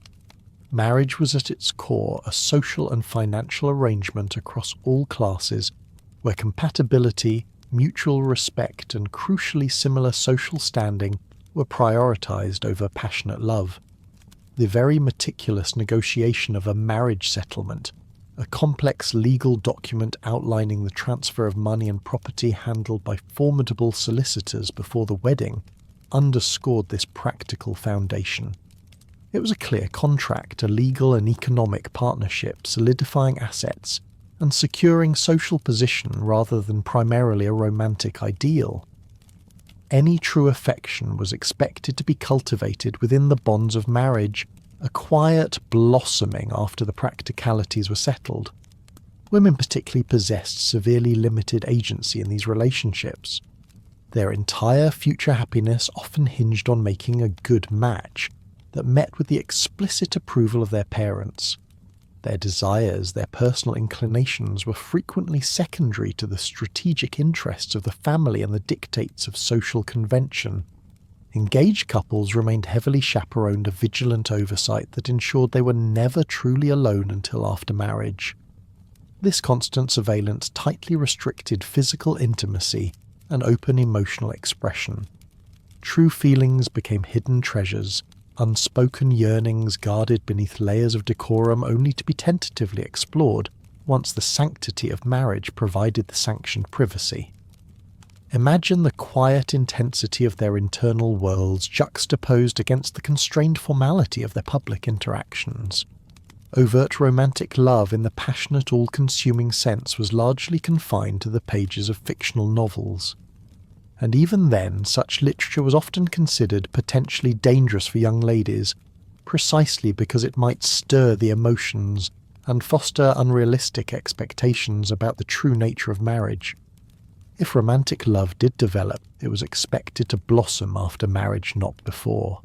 Marriage was at its core a social and financial arrangement across all classes, where compatibility, mutual respect, and crucially similar social standing were prioritized over passionate love. The very meticulous negotiation of a marriage settlement, a complex legal document outlining the transfer of money and property handled by formidable solicitors before the wedding, underscored this practical foundation. It was a clear contract, a legal and economic partnership, solidifying assets and securing social position rather than primarily a romantic ideal. Any true affection was expected to be cultivated within the bonds of marriage, a quiet blossoming after the practicalities were settled. Women particularly possessed severely limited agency in these relationships. Their entire future happiness often hinged on making a good match that met with the explicit approval of their parents. Their desires, their personal inclinations were frequently secondary to the strategic interests of the family and the dictates of social convention. Engaged couples remained heavily chaperoned, a vigilant oversight that ensured they were never truly alone until after marriage. This constant surveillance tightly restricted physical intimacy and open emotional expression. True feelings became hidden treasures, unspoken yearnings guarded beneath layers of decorum only to be tentatively explored once the sanctity of marriage provided the sanctioned privacy. Imagine the quiet intensity of their internal worlds juxtaposed against the constrained formality of their public interactions. Overt romantic love in the passionate, all-consuming sense was largely confined to the pages of fictional novels. And even then, such literature was often considered potentially dangerous for young ladies, precisely because it might stir the emotions and foster unrealistic expectations about the true nature of marriage. If romantic love did develop, it was expected to blossom after marriage, not before.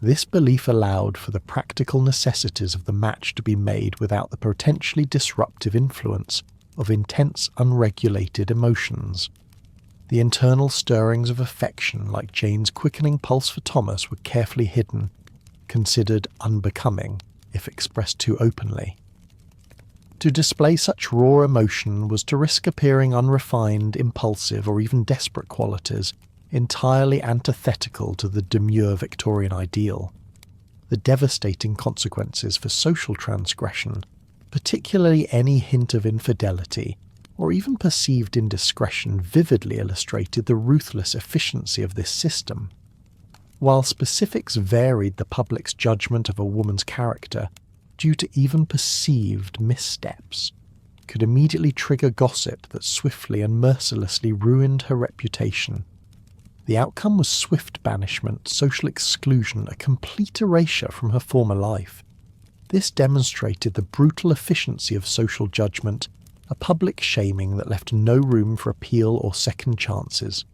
This belief allowed for the practical necessities of the match to be made without the potentially disruptive influence of intense, unregulated emotions. The internal stirrings of affection, like Jane's quickening pulse for Thomas, were carefully hidden, considered unbecoming if expressed too openly. To display such raw emotion was to risk appearing unrefined, impulsive, or even desperate qualities, entirely antithetical to the demure Victorian ideal. The devastating consequences for social transgression, particularly any hint of infidelity, or even perceived indiscretion, vividly illustrated the ruthless efficiency of this system. While specifics varied the public's judgment of a woman's character, due to even perceived missteps, could immediately trigger gossip that swiftly and mercilessly ruined her reputation. The outcome was swift banishment, social exclusion, a complete erasure from her former life. This demonstrated the brutal efficiency of social judgment, a public shaming that left no room for appeal or second chances.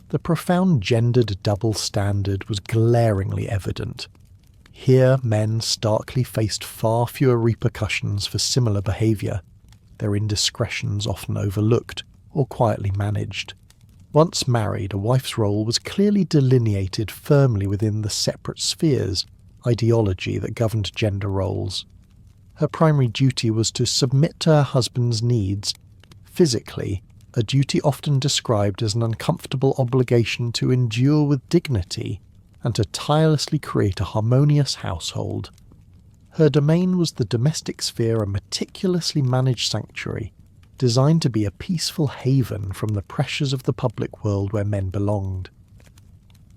The profound gendered double standard was glaringly evident. Here, men starkly faced far fewer repercussions for similar behaviour, their indiscretions often overlooked or quietly managed. Once married, a wife's role was clearly delineated firmly within the separate spheres, ideology that governed gender roles. Her primary duty was to submit to her husband's needs, physically, a duty often described as an uncomfortable obligation to endure with dignity, and to tirelessly create a harmonious household. Her domain was the domestic sphere, a meticulously managed sanctuary, designed to be a peaceful haven from the pressures of the public world where men belonged.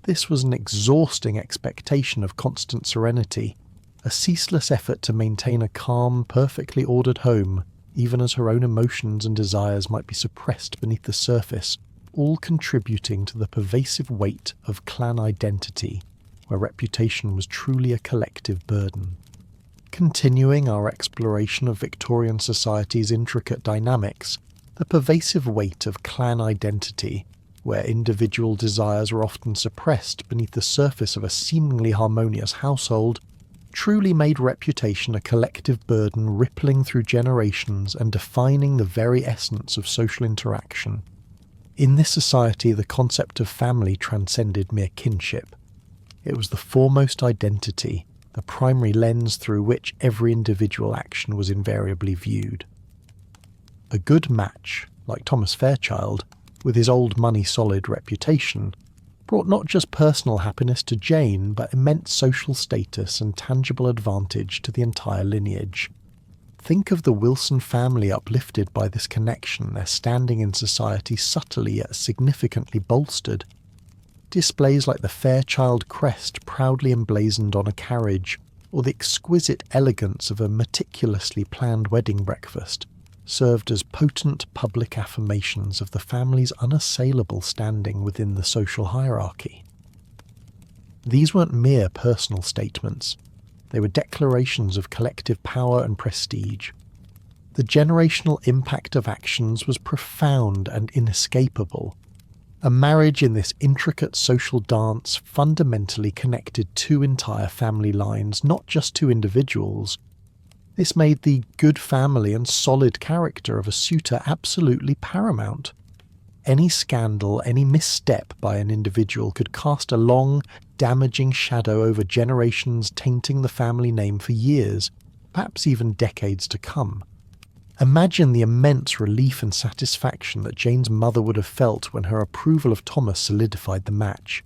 This was an exhausting expectation of constant serenity, a ceaseless effort to maintain a calm, perfectly ordered home, even as her own emotions and desires might be suppressed beneath the surface, all contributing to the pervasive weight of clan identity, where reputation was truly a collective burden. Continuing our exploration of Victorian society's intricate dynamics, the pervasive weight of clan identity, where individual desires were often suppressed beneath the surface of a seemingly harmonious household, truly made reputation a collective burden rippling through generations and defining the very essence of social interaction. In this society, the concept of family transcended mere kinship. It was the foremost identity, the primary lens through which every individual action was invariably viewed. A good match, like Thomas Fairchild, with his old money-solid reputation, brought not just personal happiness to Jane, but immense social status and tangible advantage to the entire lineage. Think of the Wilson family uplifted by this connection, their standing in society subtly yet significantly bolstered. Displays like the Fairchild crest proudly emblazoned on a carriage, or the exquisite elegance of a meticulously planned wedding breakfast, served as potent public affirmations of the family's unassailable standing within the social hierarchy. These weren't mere personal statements. They were declarations of collective power and prestige. The generational impact of actions was profound and inescapable. A marriage in this intricate social dance fundamentally connected two entire family lines, not just two individuals. This made the good family and solid character of a suitor absolutely paramount. Any scandal, any misstep by an individual could cast a long, damaging shadow over generations, tainting the family name for years, perhaps even decades to come. Imagine the immense relief and satisfaction that Jane's mother would have felt when her approval of Thomas solidified the match.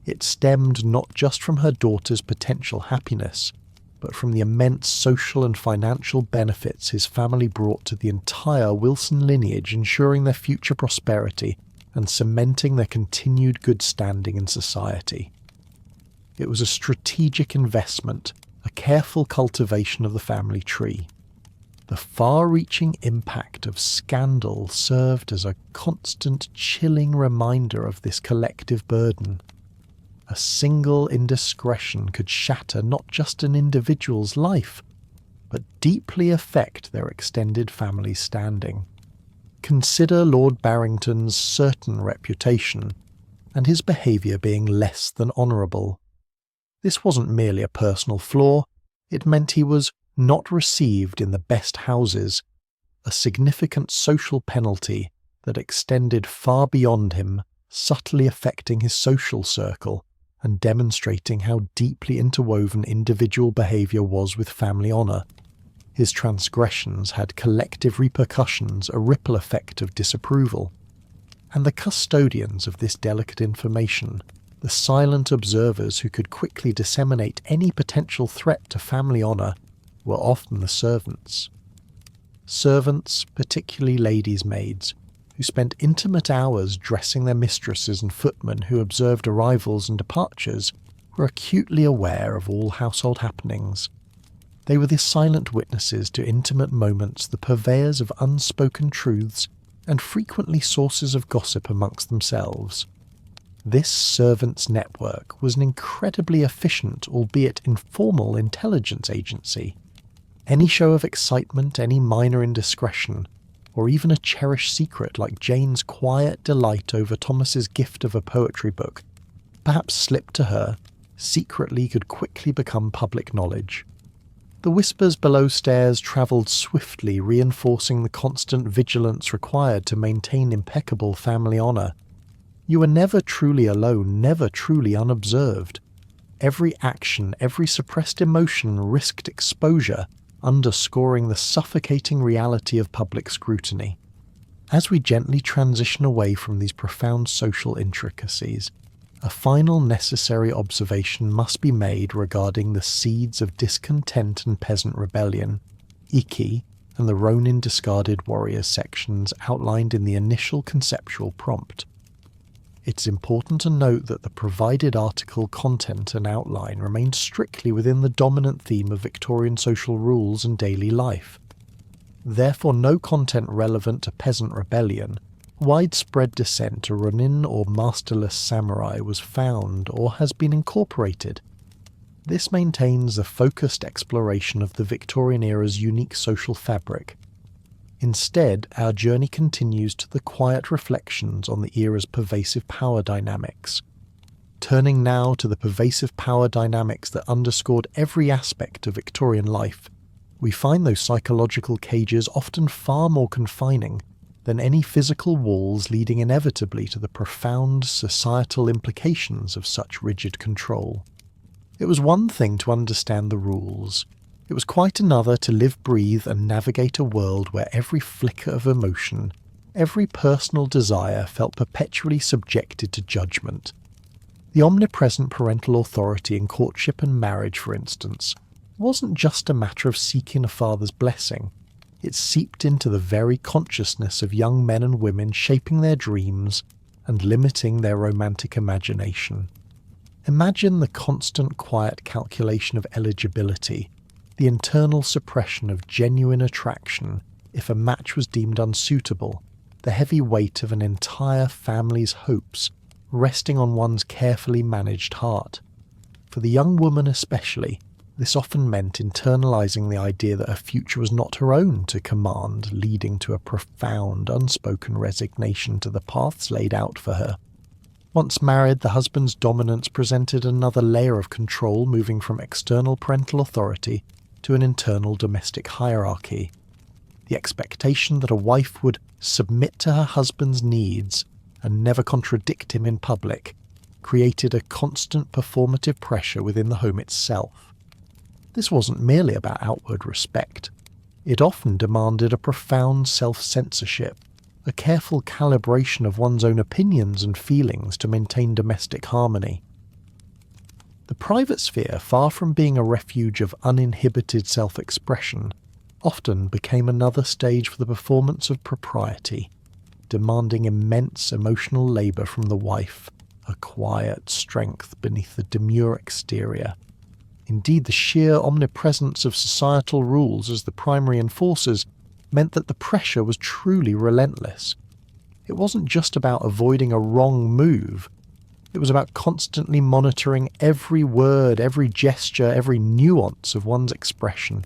It stemmed not just from her daughter's potential happiness, but from the immense social and financial benefits his family brought to the entire Wilson lineage, ensuring their future prosperity and cementing their continued good standing in society. It was a strategic investment, a careful cultivation of the family tree. The far-reaching impact of scandal served as a constant chilling reminder of this collective burden. A single indiscretion could shatter not just an individual's life, but deeply affect their extended family standing. Consider Lord Barrington's certain reputation, and his behaviour being less than honourable. This wasn't merely a personal flaw, it meant he was not received in the best houses, a significant social penalty that extended far beyond him, subtly affecting his social circle and demonstrating how deeply interwoven individual behaviour was with family honour. His transgressions had collective repercussions, a ripple effect of disapproval. And the custodians of this delicate information, the silent observers who could quickly disseminate any potential threat to family honour, were often the servants. Servants, particularly ladies' maids, who spent intimate hours dressing their mistresses, and footmen who observed arrivals and departures, were acutely aware of all household happenings. They were the silent witnesses to intimate moments, the purveyors of unspoken truths, and frequently sources of gossip amongst themselves. This servants' network was an incredibly efficient, albeit informal, intelligence agency. Any show of excitement, any minor indiscretion, or even a cherished secret like Jane's quiet delight over Thomas's gift of a poetry book, perhaps slipped to her, secretly could quickly become public knowledge. The whispers below stairs travelled swiftly, reinforcing the constant vigilance required to maintain impeccable family honour. You were never truly alone, never truly unobserved. Every action, every suppressed emotion risked exposure, underscoring the suffocating reality of public scrutiny. As we gently transition away from these profound social intricacies, a final necessary observation must be made regarding the seeds of discontent and peasant rebellion, Iki, and the Ronin discarded warriors sections outlined in the initial conceptual prompt. It's important to note that the provided article content and outline remained strictly within the dominant theme of Victorian social rules and daily life. Therefore, no content relevant to peasant rebellion, widespread descent to Ronin or masterless samurai was found or has been incorporated. This maintains the focused exploration of the Victorian era's unique social fabric. Instead, our journey continues to the quiet reflections on the era's pervasive power dynamics. Turning now to the pervasive power dynamics that underscored every aspect of Victorian life, we find those psychological cages often far more confining than any physical walls, leading inevitably to the profound societal implications of such rigid control. It was one thing to understand the rules. It was quite another to live, breathe, and navigate a world where every flicker of emotion, every personal desire felt perpetually subjected to judgment. The omnipresent parental authority in courtship and marriage, for instance, wasn't just a matter of seeking a father's blessing. It seeped into the very consciousness of young men and women, shaping their dreams and limiting their romantic imagination. Imagine the constant quiet calculation of eligibility, the internal suppression of genuine attraction if a match was deemed unsuitable, the heavy weight of an entire family's hopes resting on one's carefully managed heart. For the young woman especially, this often meant internalizing the idea that her future was not her own to command, leading to a profound, unspoken resignation to the paths laid out for her. Once married, the husband's dominance presented another layer of control, moving from external parental authority to an internal domestic hierarchy. The expectation that a wife would submit to her husband's needs and never contradict him in public created a constant performative pressure within the home itself. This wasn't merely about outward respect. It often demanded a profound self-censorship, a careful calibration of one's own opinions and feelings to maintain domestic harmony. The private sphere, far from being a refuge of uninhibited self-expression, often became another stage for the performance of propriety, demanding immense emotional labour from the wife, a quiet strength beneath the demure exterior. Indeed, the sheer omnipresence of societal rules as the primary enforcers meant that the pressure was truly relentless. It wasn't just about avoiding a wrong move. It was about constantly monitoring every word, every gesture, every nuance of one's expression.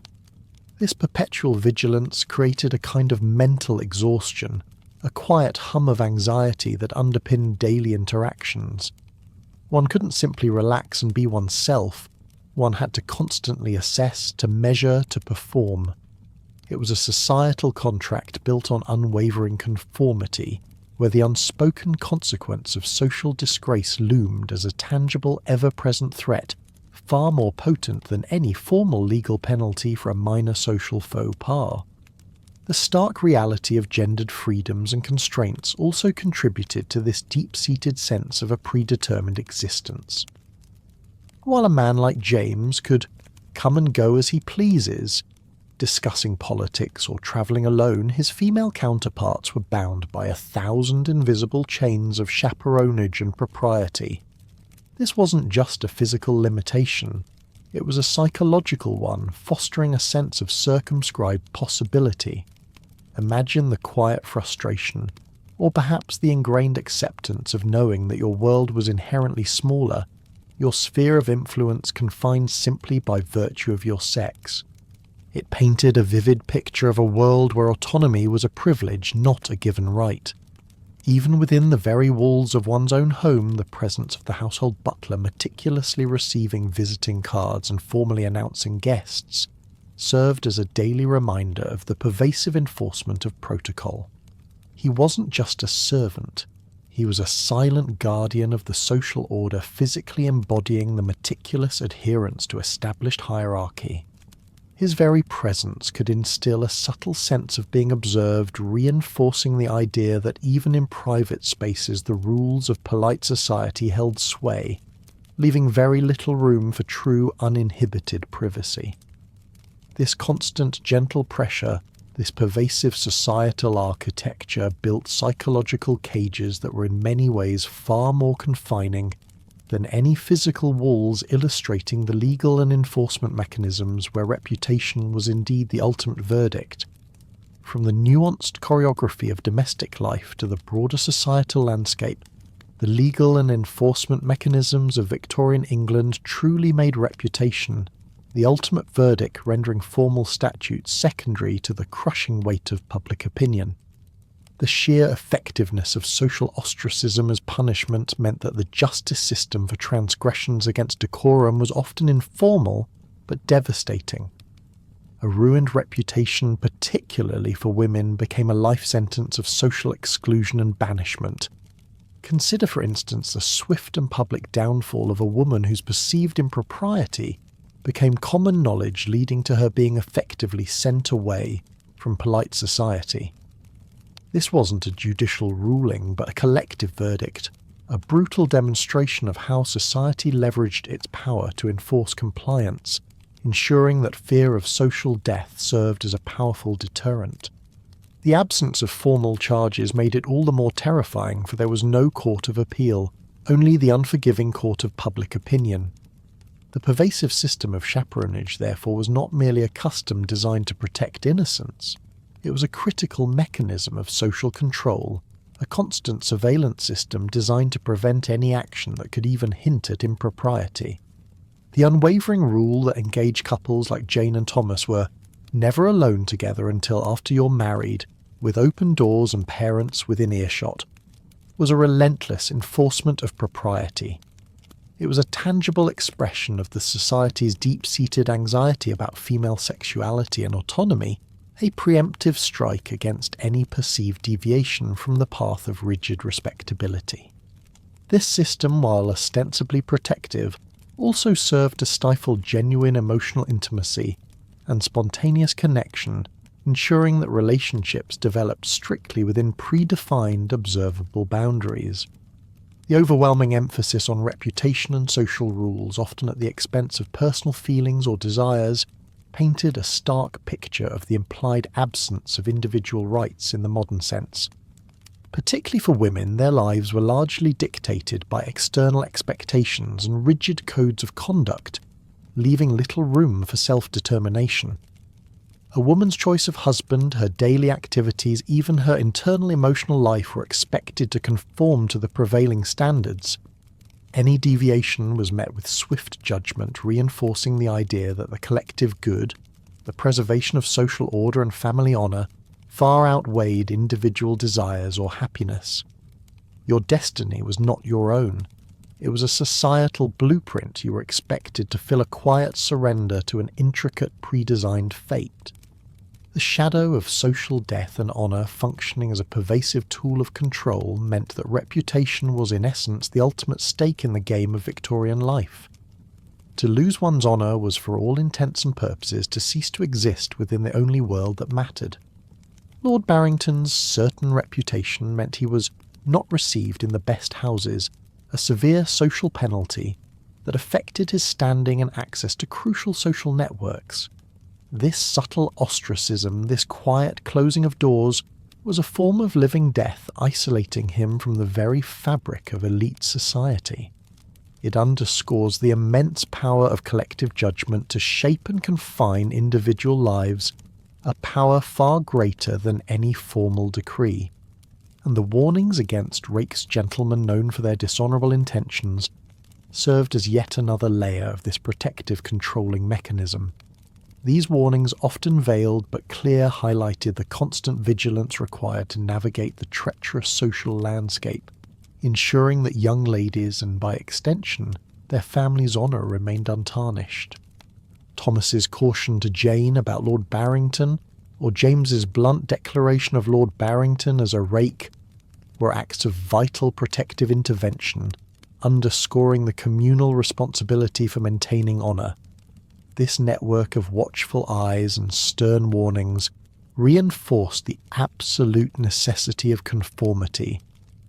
This perpetual vigilance created a kind of mental exhaustion, a quiet hum of anxiety that underpinned daily interactions. One couldn't simply relax and be oneself. One had to constantly assess, to measure, to perform. It was a societal contract built on unwavering conformity, where the unspoken consequence of social disgrace loomed as a tangible, ever-present threat, far more potent than any formal legal penalty for a minor social faux pas. The stark reality of gendered freedoms and constraints also contributed to this deep-seated sense of a predetermined existence. While a man like James could come and go as he pleases, discussing politics or travelling alone, his female counterparts were bound by 1,000 invisible chains of chaperonage and propriety. This wasn't just a physical limitation, it was a psychological one, fostering a sense of circumscribed possibility. Imagine the quiet frustration, or perhaps the ingrained acceptance of knowing that your world was inherently smaller, your sphere of influence confined simply by virtue of your sex. It painted a vivid picture of a world where autonomy was a privilege, not a given right. Even within the very walls of one's own home, the presence of the household butler meticulously receiving visiting cards and formally announcing guests served as a daily reminder of the pervasive enforcement of protocol. He wasn't just a servant, he was a silent guardian of the social order, physically embodying the meticulous adherence to established hierarchy. His very presence could instill a subtle sense of being observed, reinforcing the idea that even in private spaces the rules of polite society held sway, leaving very little room for true uninhibited privacy. This constant gentle pressure, this pervasive societal architecture built psychological cages that were in many ways far more confining than any physical walls, illustrating the legal and enforcement mechanisms where reputation was indeed the ultimate verdict. From the nuanced choreography of domestic life to the broader societal landscape, the legal and enforcement mechanisms of Victorian England truly made reputation the ultimate verdict, rendering formal statutes secondary to the crushing weight of public opinion. The sheer effectiveness of social ostracism as punishment meant that the justice system for transgressions against decorum was often informal but devastating. A ruined reputation, particularly for women, became a life sentence of social exclusion and banishment. Consider, for instance, the swift and public downfall of a woman whose perceived impropriety became common knowledge, leading to her being effectively sent away from polite society. This wasn't a judicial ruling, but a collective verdict, a brutal demonstration of how society leveraged its power to enforce compliance, ensuring that fear of social death served as a powerful deterrent. The absence of formal charges made it all the more terrifying, for there was no court of appeal, only the unforgiving court of public opinion. The pervasive system of chaperonage, therefore, was not merely a custom designed to protect innocence. It was a critical mechanism of social control, a constant surveillance system designed to prevent any action that could even hint at impropriety. The unwavering rule that engaged couples like Jane and Thomas were never alone together until after you're married, with open doors and parents within earshot, was a relentless enforcement of propriety. It was a tangible expression of the society's deep-seated anxiety about female sexuality and autonomy, a preemptive strike against any perceived deviation from the path of rigid respectability. This system, while ostensibly protective, also served to stifle genuine emotional intimacy and spontaneous connection, ensuring that relationships developed strictly within predefined, observable boundaries. The overwhelming emphasis on reputation and social rules, often at the expense of personal feelings or desires, painted a stark picture of the implied absence of individual rights in the modern sense. Particularly for women, their lives were largely dictated by external expectations and rigid codes of conduct, leaving little room for self-determination. A woman's choice of husband, her daily activities, even her internal emotional life were expected to conform to the prevailing standards. Any deviation was met with swift judgment, reinforcing the idea that the collective good, the preservation of social order and family honour, far outweighed individual desires or happiness. Your destiny was not your own. It was a societal blueprint you were expected to fill a quiet surrender to an intricate pre-designed fate. The shadow of social death and honour functioning as a pervasive tool of control meant that reputation was in essence the ultimate stake in the game of Victorian life. To lose one's honour was for all intents and purposes to cease to exist within the only world that mattered. Lord Barrington's certain reputation meant he was not received in the best houses, a severe social penalty that affected his standing and access to crucial social networks. This subtle ostracism, this quiet closing of doors, was a form of living death isolating him from the very fabric of elite society. It underscores the immense power of collective judgment to shape and confine individual lives, a power far greater than any formal decree. And the warnings against Rake's gentlemen known for their dishonourable intentions served as yet another layer of this protective controlling mechanism. These warnings, often veiled but clear, highlighted the constant vigilance required to navigate the treacherous social landscape, ensuring that young ladies, and by extension, their family's honour remained untarnished. Thomas's caution to Jane about Lord Barrington, or James's blunt declaration of Lord Barrington as a rake, were acts of vital protective intervention, underscoring the communal responsibility for maintaining honour. This network of watchful eyes and stern warnings reinforced the absolute necessity of conformity,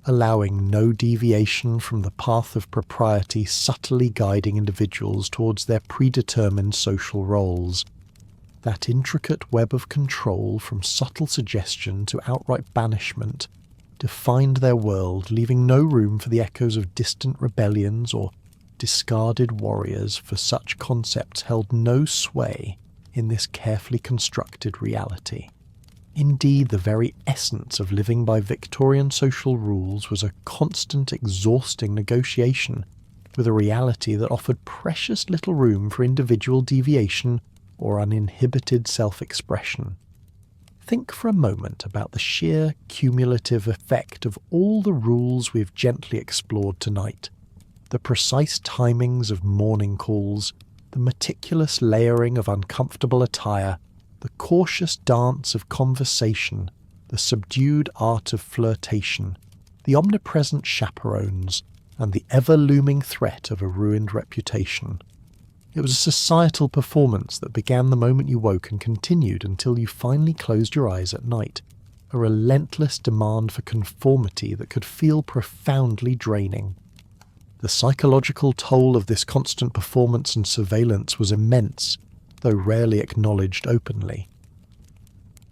allowing no deviation from the path of propriety, subtly guiding individuals towards their predetermined social roles. That intricate web of control, from subtle suggestion to outright banishment, defined their world, leaving no room for the echoes of distant rebellions or discarded warriors, for such concepts held no sway in this carefully constructed reality. Indeed, the very essence of living by Victorian social rules was a constant, exhausting negotiation with a reality that offered precious little room for individual deviation or uninhibited self-expression. Think for a moment about the sheer cumulative effect of all the rules we've gently explored tonight. The precise timings of morning calls, the meticulous layering of uncomfortable attire, the cautious dance of conversation, the subdued art of flirtation, the omnipresent chaperones, and the ever-looming threat of a ruined reputation. It was a societal performance that began the moment you woke and continued until you finally closed your eyes at night, a relentless demand for conformity that could feel profoundly draining. The psychological toll of this constant performance and surveillance was immense, though rarely acknowledged openly.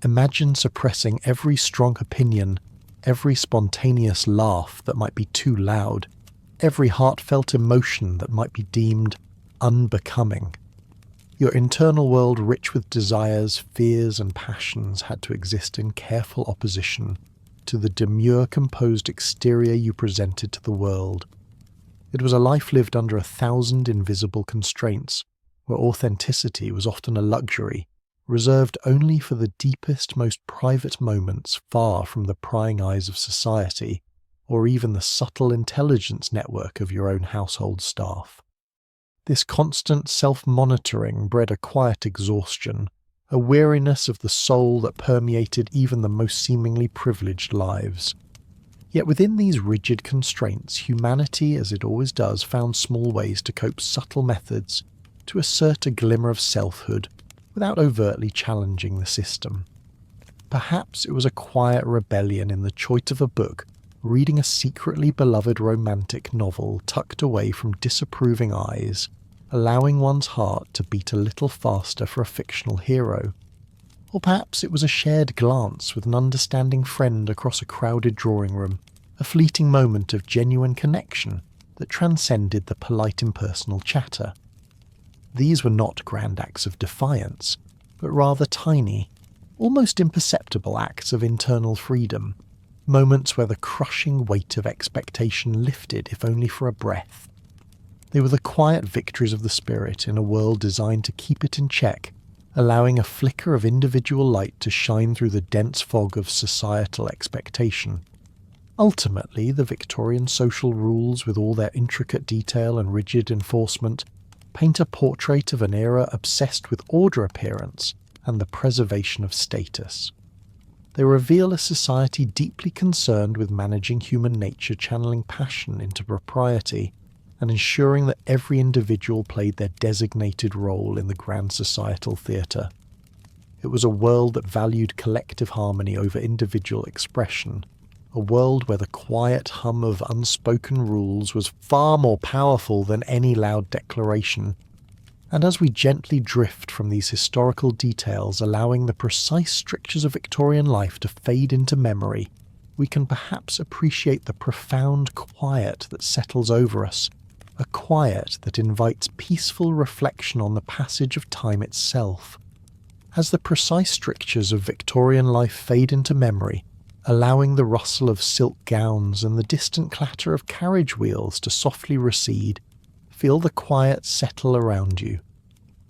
Imagine suppressing every strong opinion, every spontaneous laugh that might be too loud, every heartfelt emotion that might be deemed unbecoming. Your internal world, rich with desires, fears, and passions, had to exist in careful opposition to the demure, composed exterior you presented to the world. It was a life lived under 1,000 invisible constraints, where authenticity was often a luxury, reserved only for the deepest, most private moments far from the prying eyes of society, or even the subtle intelligence network of your own household staff. This constant self-monitoring bred a quiet exhaustion, a weariness of the soul that permeated even the most seemingly privileged lives. Yet within these rigid constraints, humanity, as it always does, found small ways to cope, subtle methods to assert a glimmer of selfhood without overtly challenging the system. Perhaps it was a quiet rebellion in the choice of a book, reading a secretly beloved romantic novel tucked away from disapproving eyes, allowing one's heart to beat a little faster for a fictional hero. Or perhaps it was a shared glance with an understanding friend across a crowded drawing room, a fleeting moment of genuine connection that transcended the polite impersonal chatter. These were not grand acts of defiance, but rather tiny, almost imperceptible acts of internal freedom, moments where the crushing weight of expectation lifted, if only for a breath. They were the quiet victories of the spirit in a world designed to keep it in check, allowing a flicker of individual light to shine through the dense fog of societal expectation. Ultimately, the Victorian social rules, with all their intricate detail and rigid enforcement, paint a portrait of an era obsessed with order appearance and the preservation of status. They reveal a society deeply concerned with managing human nature, channeling passion into propriety, and ensuring that every individual played their designated role in the grand societal theatre. It was a world that valued collective harmony over individual expression, a world where the quiet hum of unspoken rules was far more powerful than any loud declaration. And as we gently drift from these historical details, allowing the precise strictures of Victorian life to fade into memory, we can perhaps appreciate the profound quiet that settles over us, a quiet that invites peaceful reflection on the passage of time itself. As the precise strictures of Victorian life fade into memory, allowing the rustle of silk gowns and the distant clatter of carriage wheels to softly recede, feel the quiet settle around you.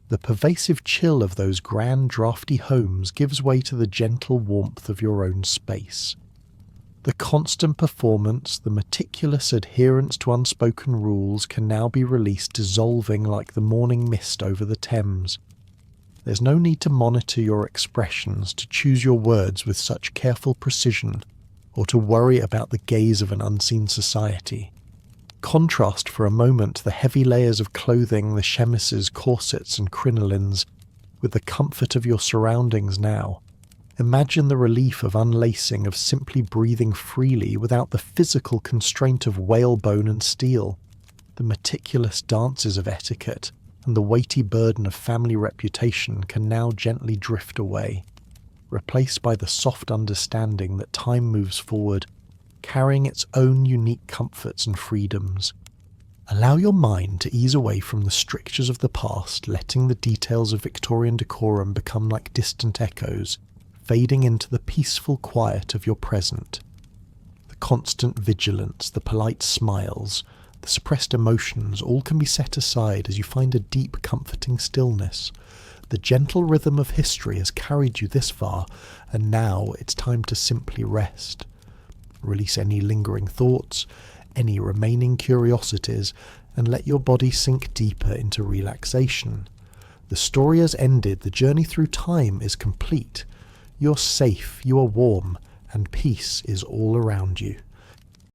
The pervasive chill of those grand drafty homes gives way to the gentle warmth of your own space. The constant performance, the meticulous adherence to unspoken rules can now be released, dissolving like the morning mist over the Thames. There's no need to monitor your expressions, to choose your words with such careful precision, or to worry about the gaze of an unseen society. Contrast for a moment the heavy layers of clothing, the chemises, corsets and crinolines, with the comfort of your surroundings now. Imagine the relief of unlacing, of simply breathing freely without the physical constraint of whalebone and steel, the meticulous dances of etiquette, and the weighty burden of family reputation can now gently drift away, replaced by the soft understanding that time moves forward, carrying its own unique comforts and freedoms. Allow your mind to ease away from the strictures of the past, letting the details of Victorian decorum become like distant echoes, fading into the peaceful quiet of your present. The constant vigilance, the polite smiles, the suppressed emotions, all can be set aside as you find a deep, comforting stillness. The gentle rhythm of history has carried you this far, and now it's time to simply rest. Release any lingering thoughts, any remaining curiosities, and let your body sink deeper into relaxation. The story has ended, the journey through time is complete. You're safe, you are warm, and peace is all around you.